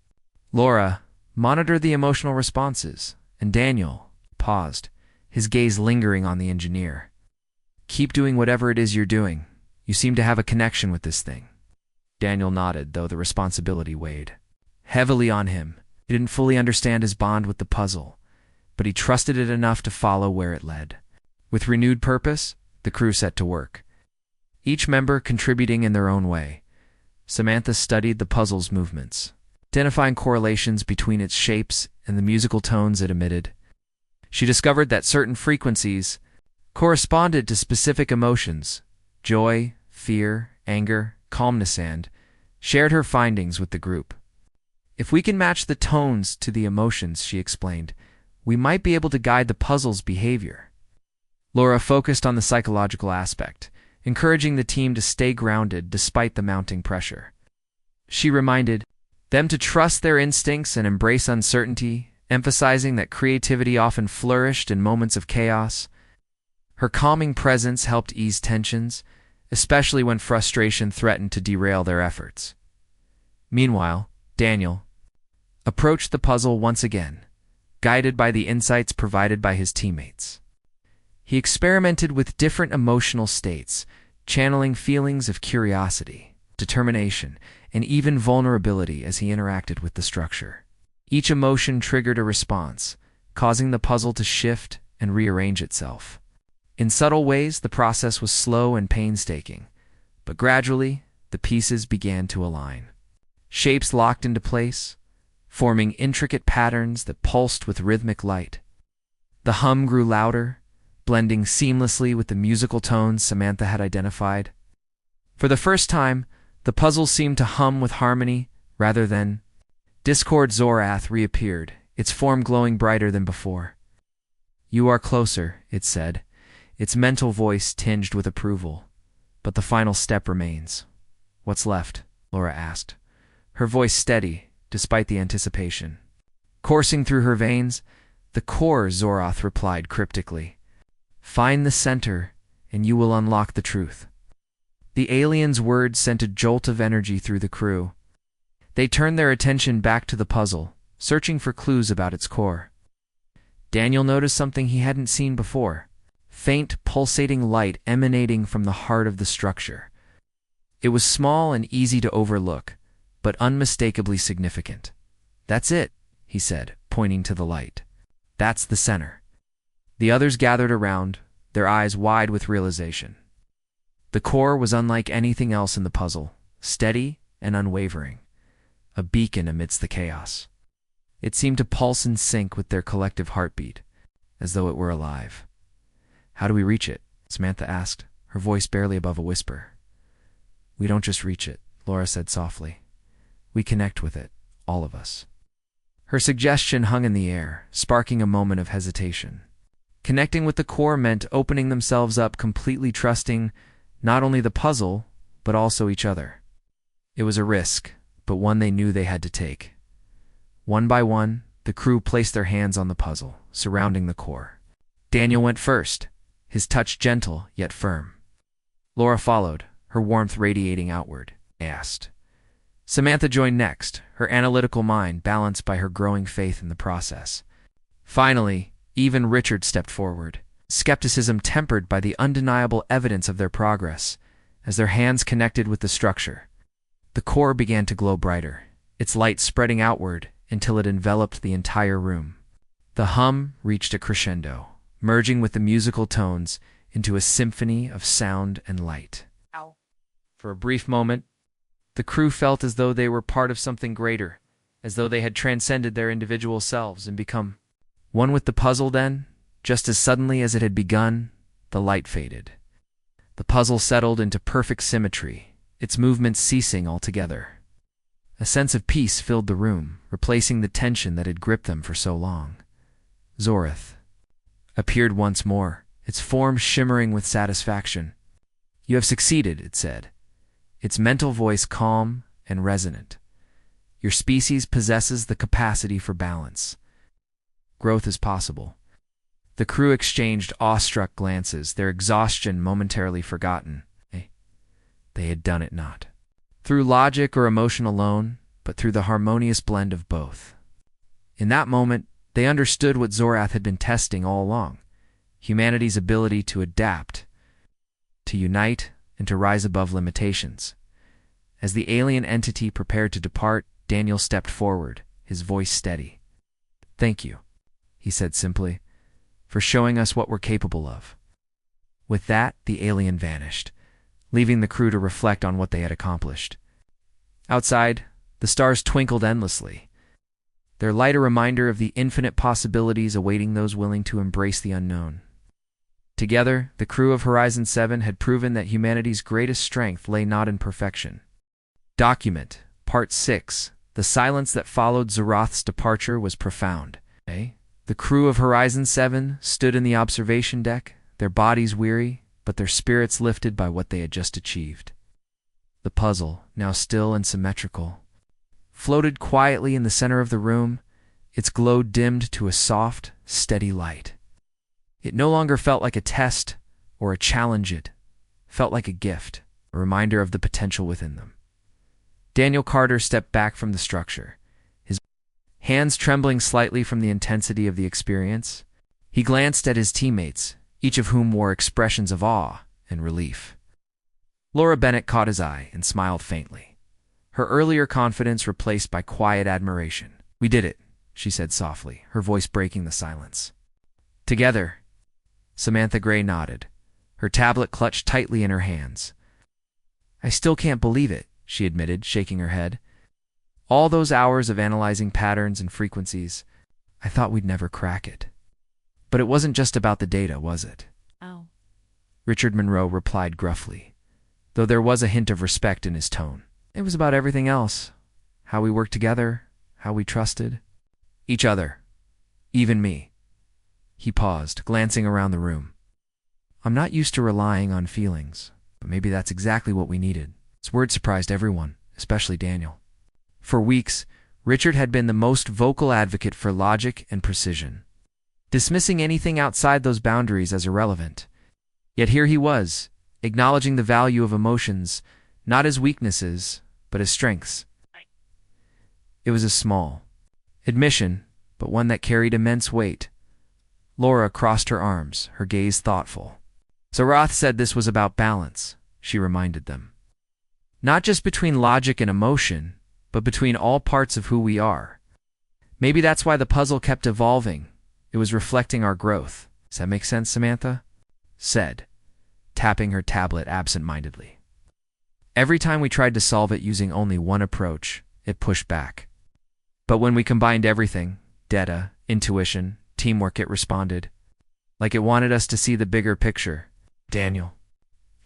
Laura, monitor the emotional responses. And Daniel paused, his gaze lingering on the engineer. Keep doing whatever it is you're doing. You seem to have a connection with this thing." Daniel nodded, though the responsibility weighed heavily on him. He didn't fully understand his bond with the puzzle, but he trusted it enough to follow where it led. With renewed purpose, the crew set to work, each member contributing in their own way. Samantha studied the puzzle's movements, identifying correlations between its shapes and the musical tones it emitted. She discovered that certain frequencies corresponded to specific emotions: joy, fear, anger, calmness, and shared her findings with the group. "If we can match the tones to the emotions," she explained, "we might be able to guide the puzzle's behavior." Laura focused on the psychological aspect, encouraging the team to stay grounded despite the mounting pressure. She reminded them to trust their instincts and embrace uncertainty, emphasizing that creativity often flourished in moments of chaos. Her calming presence helped ease tensions, especially when frustration threatened to derail their efforts. Meanwhile, Daniel approached the puzzle once again, guided by the insights provided by his teammates. He experimented with different emotional states, channeling feelings of curiosity, determination, and even vulnerability as he interacted with the structure. Each emotion triggered a response, causing the puzzle to shift and rearrange itself. In subtle ways, the process was slow and painstaking, but gradually, the pieces began to align. Shapes locked into place, forming intricate patterns that pulsed with rhythmic light. The hum grew louder, blending seamlessly with the musical tones Samantha had identified. For the first time, the puzzle seemed to hum with harmony rather than discord. Zorath reappeared, its form glowing brighter than before. "You are closer," it said, its mental voice tinged with approval. "But the final step remains." "What's left?" Laura asked, her voice steady despite the anticipation. Coursing through her veins, "The core," Zorath replied cryptically. "Find the center, and you will unlock the truth." The alien's words sent a jolt of energy through the crew. They turned their attention back to the puzzle, searching for clues about its core. Daniel noticed something he hadn't seen before: faint, pulsating light emanating from the heart of the structure. It was small and easy to overlook, but unmistakably significant. "That's it," he said, pointing to the light. "That's the center." The others gathered around, their eyes wide with realization. The core was unlike anything else in the puzzle, steady and unwavering, a beacon amidst the chaos. It seemed to pulse in sync with their collective heartbeat, as though it were alive. "How do we reach it?" Samantha asked, her voice barely above a whisper. "We don't just reach it," Laura said softly. "We connect with it, all of us." Her suggestion hung in the air, sparking a moment of hesitation. Connecting with the core meant opening themselves up, completely trusting not only the puzzle, but also each other. It was a risk, but one they knew they had to take. One by one, the crew placed their hands on the puzzle, surrounding the core. Daniel went first, his touch gentle yet firm. Laura followed, her warmth radiating outward. Asked. Samantha joined next, her analytical mind balanced by her growing faith in the process. Finally, even Richard stepped forward, skepticism tempered by the undeniable evidence of their progress, as their hands connected with the structure. The core began to glow brighter, its light spreading outward until it enveloped the entire room. The hum reached a crescendo, merging with the musical tones into a symphony of sound and light. Ow. For a brief moment, the crew felt as though they were part of something greater, as though they had transcended their individual selves and become one with the puzzle. Then, just as suddenly as it had begun, the light faded. The puzzle settled into perfect symmetry, its movements ceasing altogether. A sense of peace filled the room, replacing the tension that had gripped them for so long. Zorath appeared once more, its form shimmering with satisfaction. "You have succeeded," it said, its mental voice calm and resonant. "Your species possesses the capacity for balance. Growth is possible." The crew exchanged awestruck glances, their exhaustion momentarily forgotten. They had done it not through logic or emotion alone, but through the harmonious blend of both. In that moment, they understood what Zorath had been testing all along: humanity's ability to adapt, to unite, and to rise above limitations. As the alien entity prepared to depart, Daniel stepped forward, his voice steady. "Thank you," he said simply, "for showing us what we're capable of." With that, the alien vanished, leaving the crew to reflect on what they had accomplished. Outside, the stars twinkled endlessly, their light a reminder of the infinite possibilities awaiting those willing to embrace the unknown. Together, the crew of Horizon 7 had proven that humanity's greatest strength lay not in perfection. Document Part 6. The silence that followed Zorath's departure was profound. The crew of Horizon 7 stood in the observation deck, their bodies weary, but their spirits lifted by what they had just achieved. The puzzle, now still and symmetrical, floated quietly in the center of the room, its glow dimmed to a soft, steady light. It no longer felt like a test or a challenge, it felt like a gift, a reminder of the potential within them. Daniel Carter stepped back from the structure, his hands trembling slightly from the intensity of the experience. He glanced at his teammates, each of whom wore expressions of awe and relief. Laura Bennett caught his eye and smiled faintly, her earlier confidence replaced by quiet admiration. "We did it," she said softly, her voice breaking the silence. "Together." Samantha Gray nodded, her tablet clutched tightly in her hands. "I still can't believe it," she admitted, shaking her head. "All those hours of analyzing patterns and frequencies, I thought we'd never crack it." "But it wasn't just about the data, was it?" Ow. Richard Monroe replied gruffly, though there was a hint of respect in his tone. "It was about everything else. How we worked together, how we trusted each other, even me." He paused, glancing around the room. "I'm not used to relying on feelings, but maybe that's exactly what we needed." His word surprised everyone, especially Daniel. For weeks, Richard had been the most vocal advocate for logic and precision, dismissing anything outside those boundaries as irrelevant. Yet here he was, acknowledging the value of emotions, not as weaknesses, but as strengths. It was a small admission, but one that carried immense weight. Laura crossed her arms, her gaze thoughtful. "Zorath said this was about balance," she reminded them. "Not just between logic and emotion, but between all parts of who we are. Maybe that's why the puzzle kept evolving. It was reflecting our growth." "Does that make sense, Samantha?" said, tapping her tablet absent-mindedly. "Every time we tried to solve it using only one approach, it pushed back. But when we combined everything, data, intuition, teamwork, it responded, like it wanted us to see the bigger picture." Daniel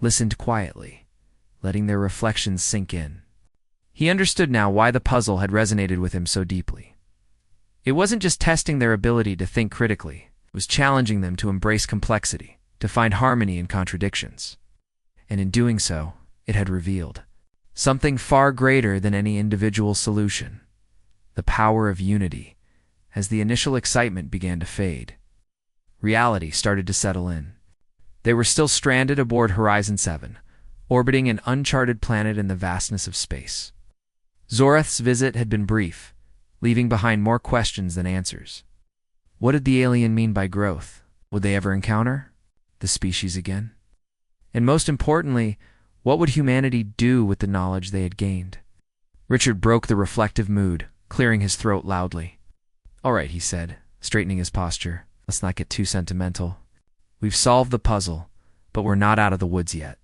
listened quietly, letting their reflections sink in. He understood now why the puzzle had resonated with him so deeply. It wasn't just testing their ability to think critically, it was challenging them to embrace complexity, to find harmony in contradictions. And in doing so, it had revealed something far greater than any individual solution: the power of unity. As the initial excitement began to fade, reality started to settle in. They were still stranded aboard Horizon 7, orbiting an uncharted planet in the vastness of space. Zorath's visit had been brief, leaving behind more questions than answers. What did the alien mean by growth? Would they ever encounter the species again? And most importantly, what would humanity do with the knowledge they had gained? Richard broke the reflective mood, clearing his throat loudly. "All right," he said, straightening his posture. "Let's not get too sentimental. We've solved the puzzle, but we're not out of the woods yet.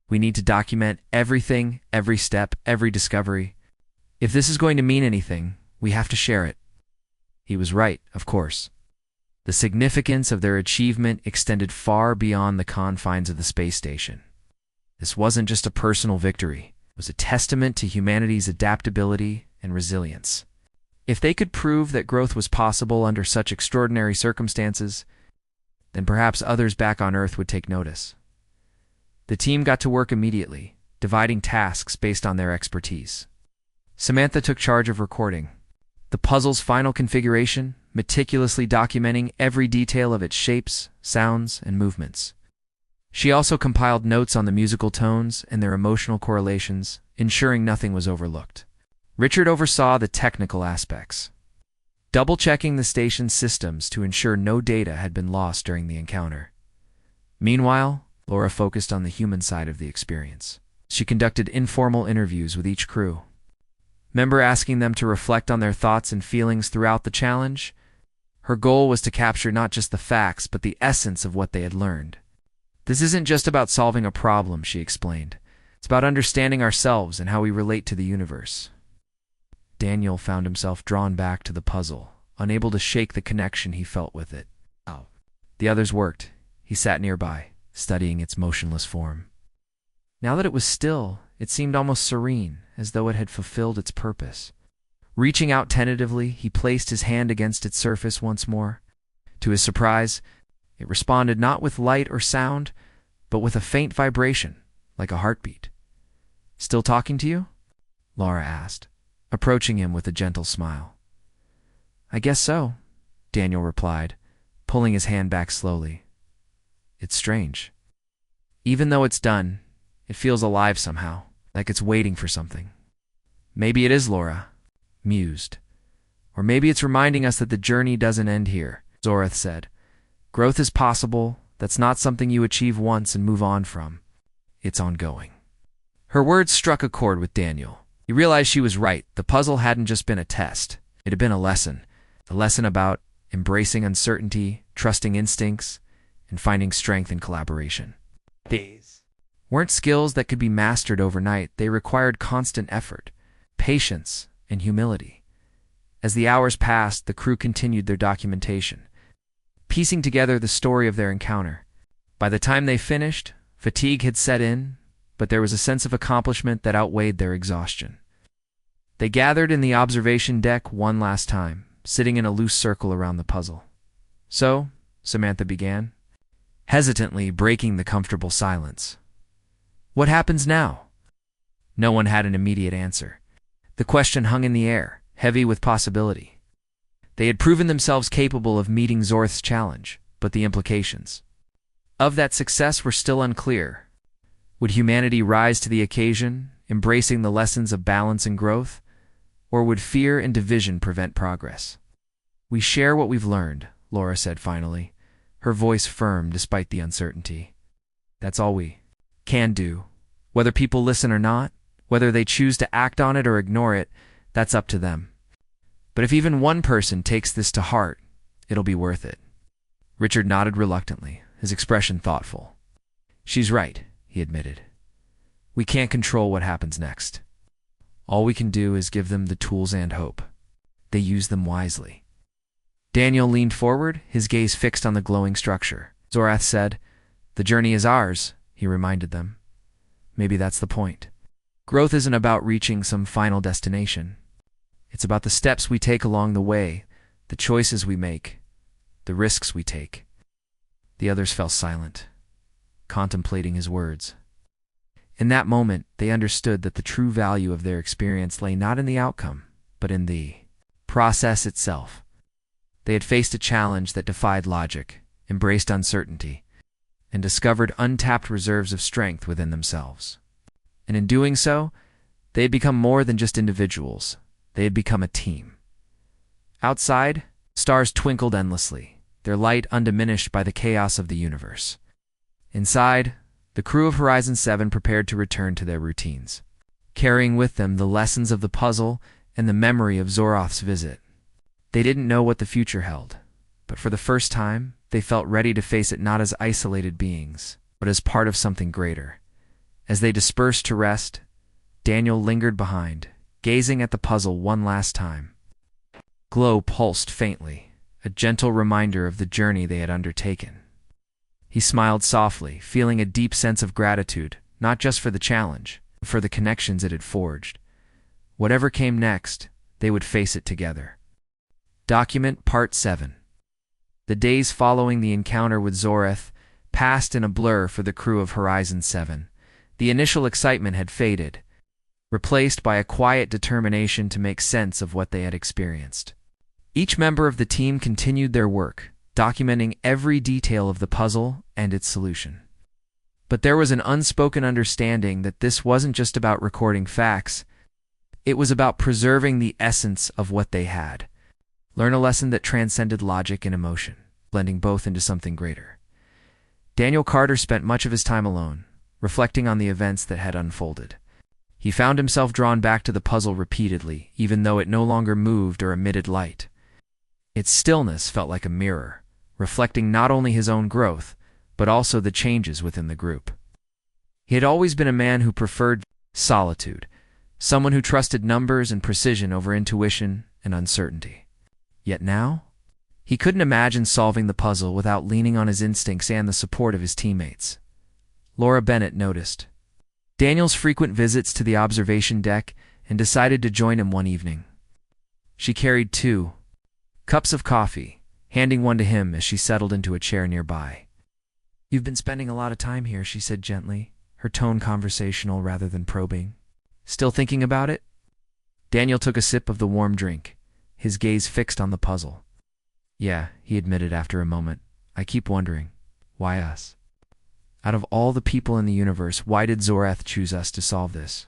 We need to document everything, every step, every discovery. If this is going to mean anything, we have to share it." He was right, of course. The significance of their achievement extended far beyond the confines of the space station. This wasn't just a personal victory. It was a testament to humanity's adaptability and resilience. If they could prove that growth was possible under such extraordinary circumstances, then perhaps others back on Earth would take notice. The team got to work immediately, dividing tasks based on their expertise. Samantha took charge of recording the puzzle's final configuration, meticulously documenting every detail of its shapes, sounds, and movements. She also compiled notes on the musical tones and their emotional correlations, ensuring nothing was overlooked. Richard oversaw the technical aspects, double-checking the station's systems to ensure no data had been lost during the encounter. Meanwhile, Laura focused on the human side of the experience. She conducted informal interviews with each crew member, asking them to reflect on their thoughts and feelings throughout the challenge. Her goal was to capture not just the facts, but the essence of what they had learned. "This isn't just about solving a problem," she explained. "It's about understanding ourselves and how we relate to the universe." Daniel found himself drawn back to the puzzle, unable to shake the connection he felt with it. The others worked. He sat nearby, studying its motionless form. Now that it was still, it seemed almost serene, as though it had fulfilled its purpose. Reaching out tentatively, he placed his hand against its surface once more. To his surprise, it responded not with light or sound, but with a faint vibration, like a heartbeat. "Still talking to you?" Laura asked, approaching him with a gentle smile. "I guess so," Daniel replied, pulling his hand back slowly. "It's strange. Even though it's done, it feels alive somehow, like it's waiting for something." "Maybe it is," Laura mused. "Or maybe it's reminding us that the journey doesn't end here," Zorath said. "Growth is possible. That's not something you achieve once and move on from. It's ongoing." Her words struck a chord with Daniel. He realized she was right. The puzzle hadn't just been a test. It had been a lesson about embracing uncertainty, trusting instincts, and finding strength in collaboration. These weren't skills that could be mastered overnight. They required constant effort, patience, and humility. As the hours passed, the crew continued their documentation, piecing together the story of their encounter. By the time they finished, fatigue had set in, but there was a sense of accomplishment that outweighed their exhaustion. They gathered in the observation deck one last time, sitting in a loose circle around the puzzle. "So," Samantha began, hesitantly breaking the comfortable silence, "what happens now?" No one had an immediate answer. The question hung in the air, heavy with possibility. They had proven themselves capable of meeting Zorth's challenge, but the implications of that success were still unclear. Would humanity rise to the occasion, embracing the lessons of balance and growth? Or would fear and division prevent progress? "We share what we've learned," Laura said finally, her voice firm despite the uncertainty. "That's all we can do. Whether people listen or not, whether they choose to act on it or ignore it, that's up to them. But if even one person takes this to heart, it'll be worth it." Richard nodded reluctantly, his expression thoughtful. "She's right," he admitted. "We can't control what happens next. All we can do is give them the tools and hope they use them wisely." Daniel leaned forward, his gaze fixed on the glowing structure. Zorath said, "The journey is ours," he reminded them. "Maybe that's the point. Growth isn't about reaching some final destination. It's about the steps we take along the way, the choices we make, the risks we take." The others fell silent, contemplating his words. In that moment, they understood that the true value of their experience lay not in the outcome, but in the process itself. They had faced a challenge that defied logic, embraced uncertainty, and discovered untapped reserves of strength within themselves. And in doing so, they had become more than just individuals. They had become a team. Outside, stars twinkled endlessly, their light undiminished by the chaos of the universe. Inside, the crew of Horizon 7 prepared to return to their routines, carrying with them the lessons of the puzzle and the memory of Zoroth's visit. They didn't know what the future held, but for the first time, they felt ready to face it not as isolated beings, but as part of something greater. As they dispersed to rest, Daniel lingered behind, gazing at the puzzle one last time. Glow pulsed faintly, a gentle reminder of the journey they had undertaken. He smiled softly, feeling a deep sense of gratitude, not just for the challenge, but for the connections it had forged. Whatever came next, they would face it together. Document Part 7. The days following the encounter with Zoreth passed in a blur for the crew of Horizon 7. The initial excitement had faded, replaced by a quiet determination to make sense of what they had experienced. Each member of the team continued their work, documenting every detail of the puzzle and its solution. But there was an unspoken understanding that this wasn't just about recording facts, it was about preserving the essence of what they had. Learn a lesson that transcended logic and emotion, blending both into something greater. Daniel Carter spent much of his time alone, reflecting on the events that had unfolded. He found himself drawn back to the puzzle repeatedly, even though it no longer moved or emitted light. Its stillness felt like a mirror, reflecting not only his own growth, but also the changes within the group. He had always been a man who preferred solitude, someone who trusted numbers and precision over intuition and uncertainty. Yet now, he couldn't imagine solving the puzzle without leaning on his instincts and the support of his teammates. Laura Bennett noticed Daniel's frequent visits to the observation deck and decided to join him one evening. She carried 2 cups of coffee, handing one to him as she settled into a chair nearby. "You've been spending a lot of time here," she said gently, her tone conversational rather than probing. "Still thinking about it?" Daniel took a sip of the warm drink, his gaze fixed on the puzzle. "Yeah," he admitted after a moment. "I keep wondering, why us? Out of all the people in the universe, why did Zoreth choose us to solve this?"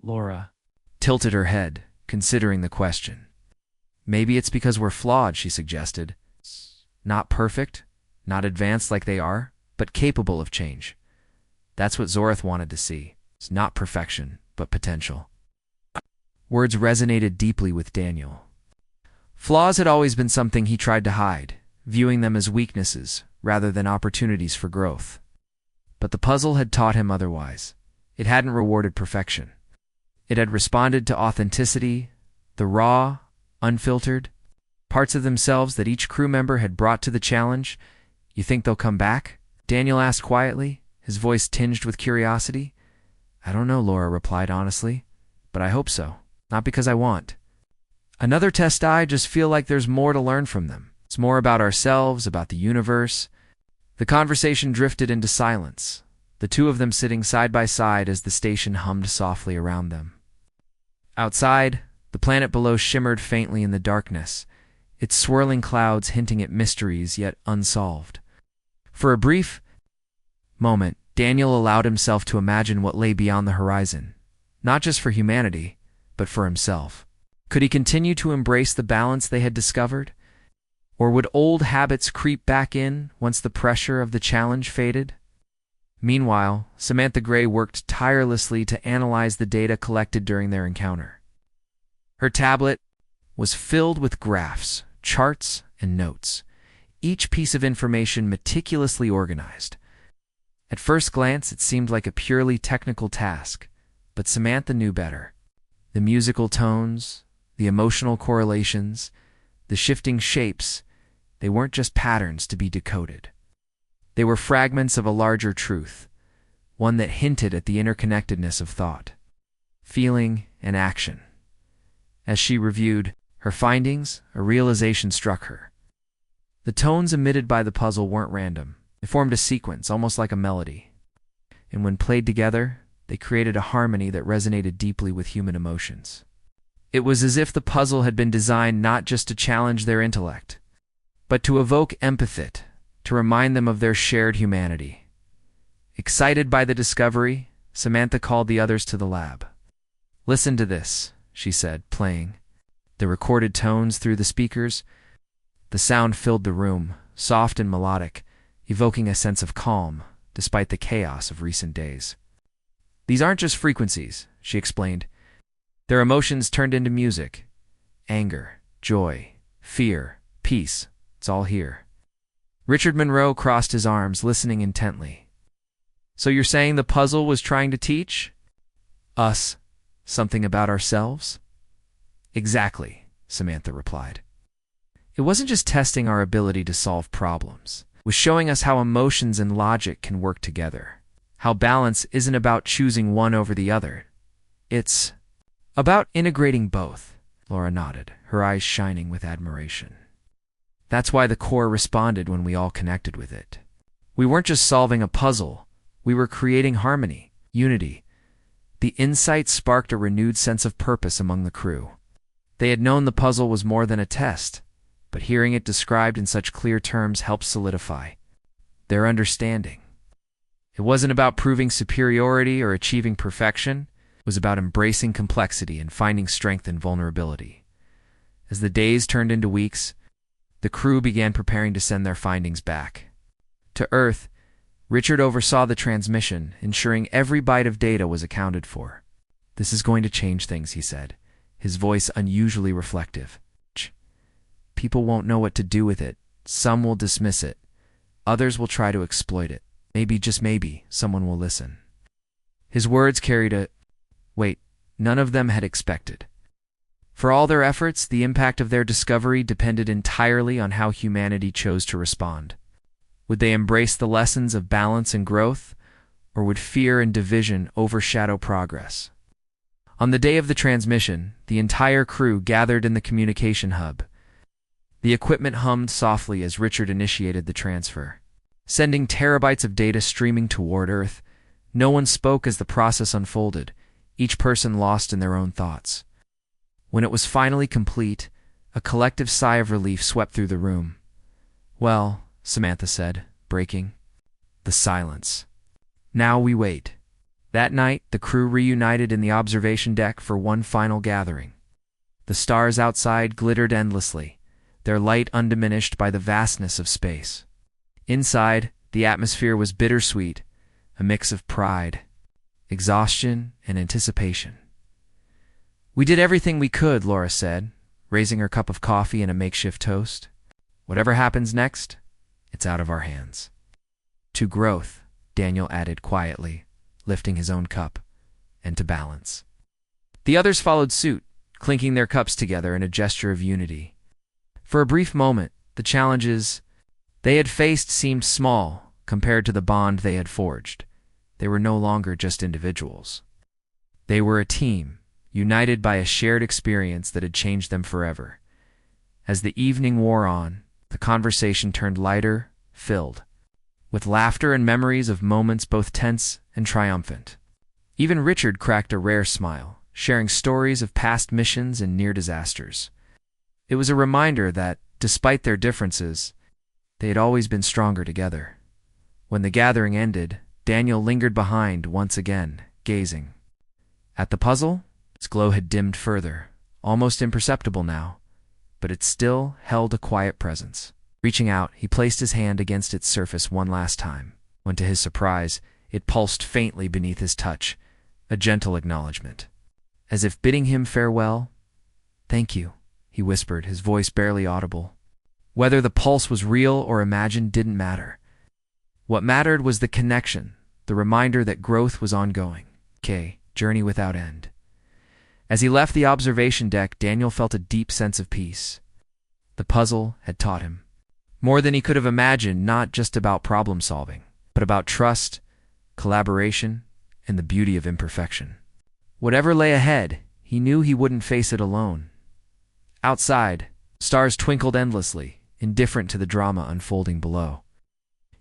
Laura tilted her head, considering the question. "Maybe it's because we're flawed," she suggested. "Not perfect, not advanced like they are, but capable of change. That's what Zoreth wanted to see. It's not perfection, but potential." Words resonated deeply with Daniel. Flaws had always been something he tried to hide, viewing them as weaknesses rather than opportunities for growth. But the puzzle had taught him otherwise. It hadn't rewarded perfection. It had responded to authenticity, the raw, unfiltered parts of themselves that each crew member had brought to the challenge. "You think they'll come back?" Daniel asked quietly, his voice tinged with curiosity. "I don't know," Laura replied honestly, "but I hope so. Not because I want. Another test. I just feel like there's more to learn from them. It's more about ourselves, about the universe." The conversation drifted into silence, the two of them sitting side by side as the station hummed softly around them. Outside, the planet below shimmered faintly in the darkness, its swirling clouds hinting at mysteries yet unsolved. For a brief moment, Daniel allowed himself to imagine what lay beyond the horizon, not just for humanity, but for himself. Could he continue to embrace the balance they had discovered? Or would old habits creep back in once the pressure of the challenge faded? Meanwhile, Samantha Gray worked tirelessly to analyze the data collected during their encounter. Her tablet was filled with graphs, charts, and notes, each piece of information meticulously organized. At first glance, it seemed like a purely technical task, but Samantha knew better. The musical tones, the emotional correlations, the shifting shapes, they weren't just patterns to be decoded. They were fragments of a larger truth, one that hinted at the interconnectedness of thought, feeling, and action. As she reviewed her findings, a realization struck her. The tones emitted by the puzzle weren't random. They formed a sequence, almost like a melody. And when played together, they created a harmony that resonated deeply with human emotions. It was as if the puzzle had been designed not just to challenge their intellect, but to evoke empathy, to remind them of their shared humanity. Excited by the discovery, Samantha called the others to the lab. "Listen to this," she said, playing the recorded tones through the speakers. The sound filled the room, soft and melodic, evoking a sense of calm, despite the chaos of recent days. "These aren't just frequencies," she explained. "They're emotions turned into music. Anger, joy, fear, peace, it's all here." Richard Monroe crossed his arms, listening intently. So you're saying the puzzle was trying to teach us something about ourselves? Exactly, Samantha replied. It wasn't just testing our ability to solve problems. It was showing us how emotions and logic can work together. How balance isn't about choosing one over the other. It's about integrating both. Laura nodded, her eyes shining with admiration. That's why the core responded when we all connected with it. We weren't just solving a puzzle. We were creating harmony, unity. The insight sparked a renewed sense of purpose among the crew. They had known the puzzle was more than a test, but hearing it described in such clear terms helped solidify their understanding. It wasn't about proving superiority or achieving perfection. It was about embracing complexity and finding strength in vulnerability. As the days turned into weeks, the crew began preparing to send their findings back. To Earth, Richard oversaw the transmission, ensuring every byte of data was accounted for. This is going to change things, he said, his voice unusually reflective. People won't know what to do with it. Some will dismiss it. Others will try to exploit it. Maybe, just maybe, someone will listen. His words carried a weight none of them had expected. For all their efforts, the impact of their discovery depended entirely on how humanity chose to respond. Would they embrace the lessons of balance and growth, or would fear and division overshadow progress? On the day of the transmission, the entire crew gathered in the communication hub. The equipment hummed softly as Richard initiated the transfer, sending terabytes of data streaming toward Earth. No one spoke as the process unfolded, each person lost in their own thoughts. When it was finally complete, a collective sigh of relief swept through the room. Well, Samantha said, breaking the silence. Now we wait. That night, the crew reunited in the observation deck for one final gathering. The stars outside glittered endlessly, their light undiminished by the vastness of space. Inside, the atmosphere was bittersweet, a mix of pride, exhaustion, and anticipation. We did everything we could, Laura said, raising her cup of coffee and a makeshift toast. Whatever happens next, it's out of our hands. To growth, Daniel added quietly, lifting his own cup, and to balance. The others followed suit, clinking their cups together in a gesture of unity. For a brief moment, the challenges they had faced seemed small compared to the bond they had forged. They were no longer just individuals. They were a team, united by a shared experience that had changed them forever. As the evening wore on, the conversation turned lighter, filled with laughter and memories of moments both tense and triumphant. Even Richard cracked a rare smile, sharing stories of past missions and near disasters. It was a reminder that, despite their differences, they had always been stronger together. When the gathering ended, Daniel lingered behind once again, gazing. At the puzzle, its glow had dimmed further, almost imperceptible now, but it still held a quiet presence. Reaching out, he placed his hand against its surface one last time, when to his surprise, it pulsed faintly beneath his touch, a gentle acknowledgement. As if bidding him farewell. "Thank you," he whispered, his voice barely audible. Whether the pulse was real or imagined didn't matter. What mattered was the connection, the reminder that growth was ongoing. Journey without end. As he left the observation deck, Daniel felt a deep sense of peace. The puzzle had taught him more than he could have imagined, not just about problem solving, but about trust, collaboration, and the beauty of imperfection. Whatever lay ahead, he knew he wouldn't face it alone. Outside, stars twinkled endlessly, indifferent to the drama unfolding below.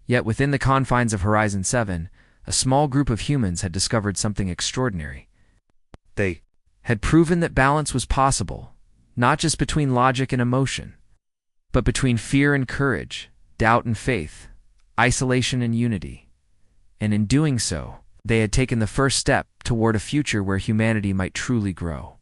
Yet within the confines of Horizon 7, a small group of humans had discovered something extraordinary. They had proven that balance was possible, not just between logic and emotion, but between fear and courage, doubt and faith, isolation and unity. And in doing so, they had taken the first step toward a future where humanity might truly grow.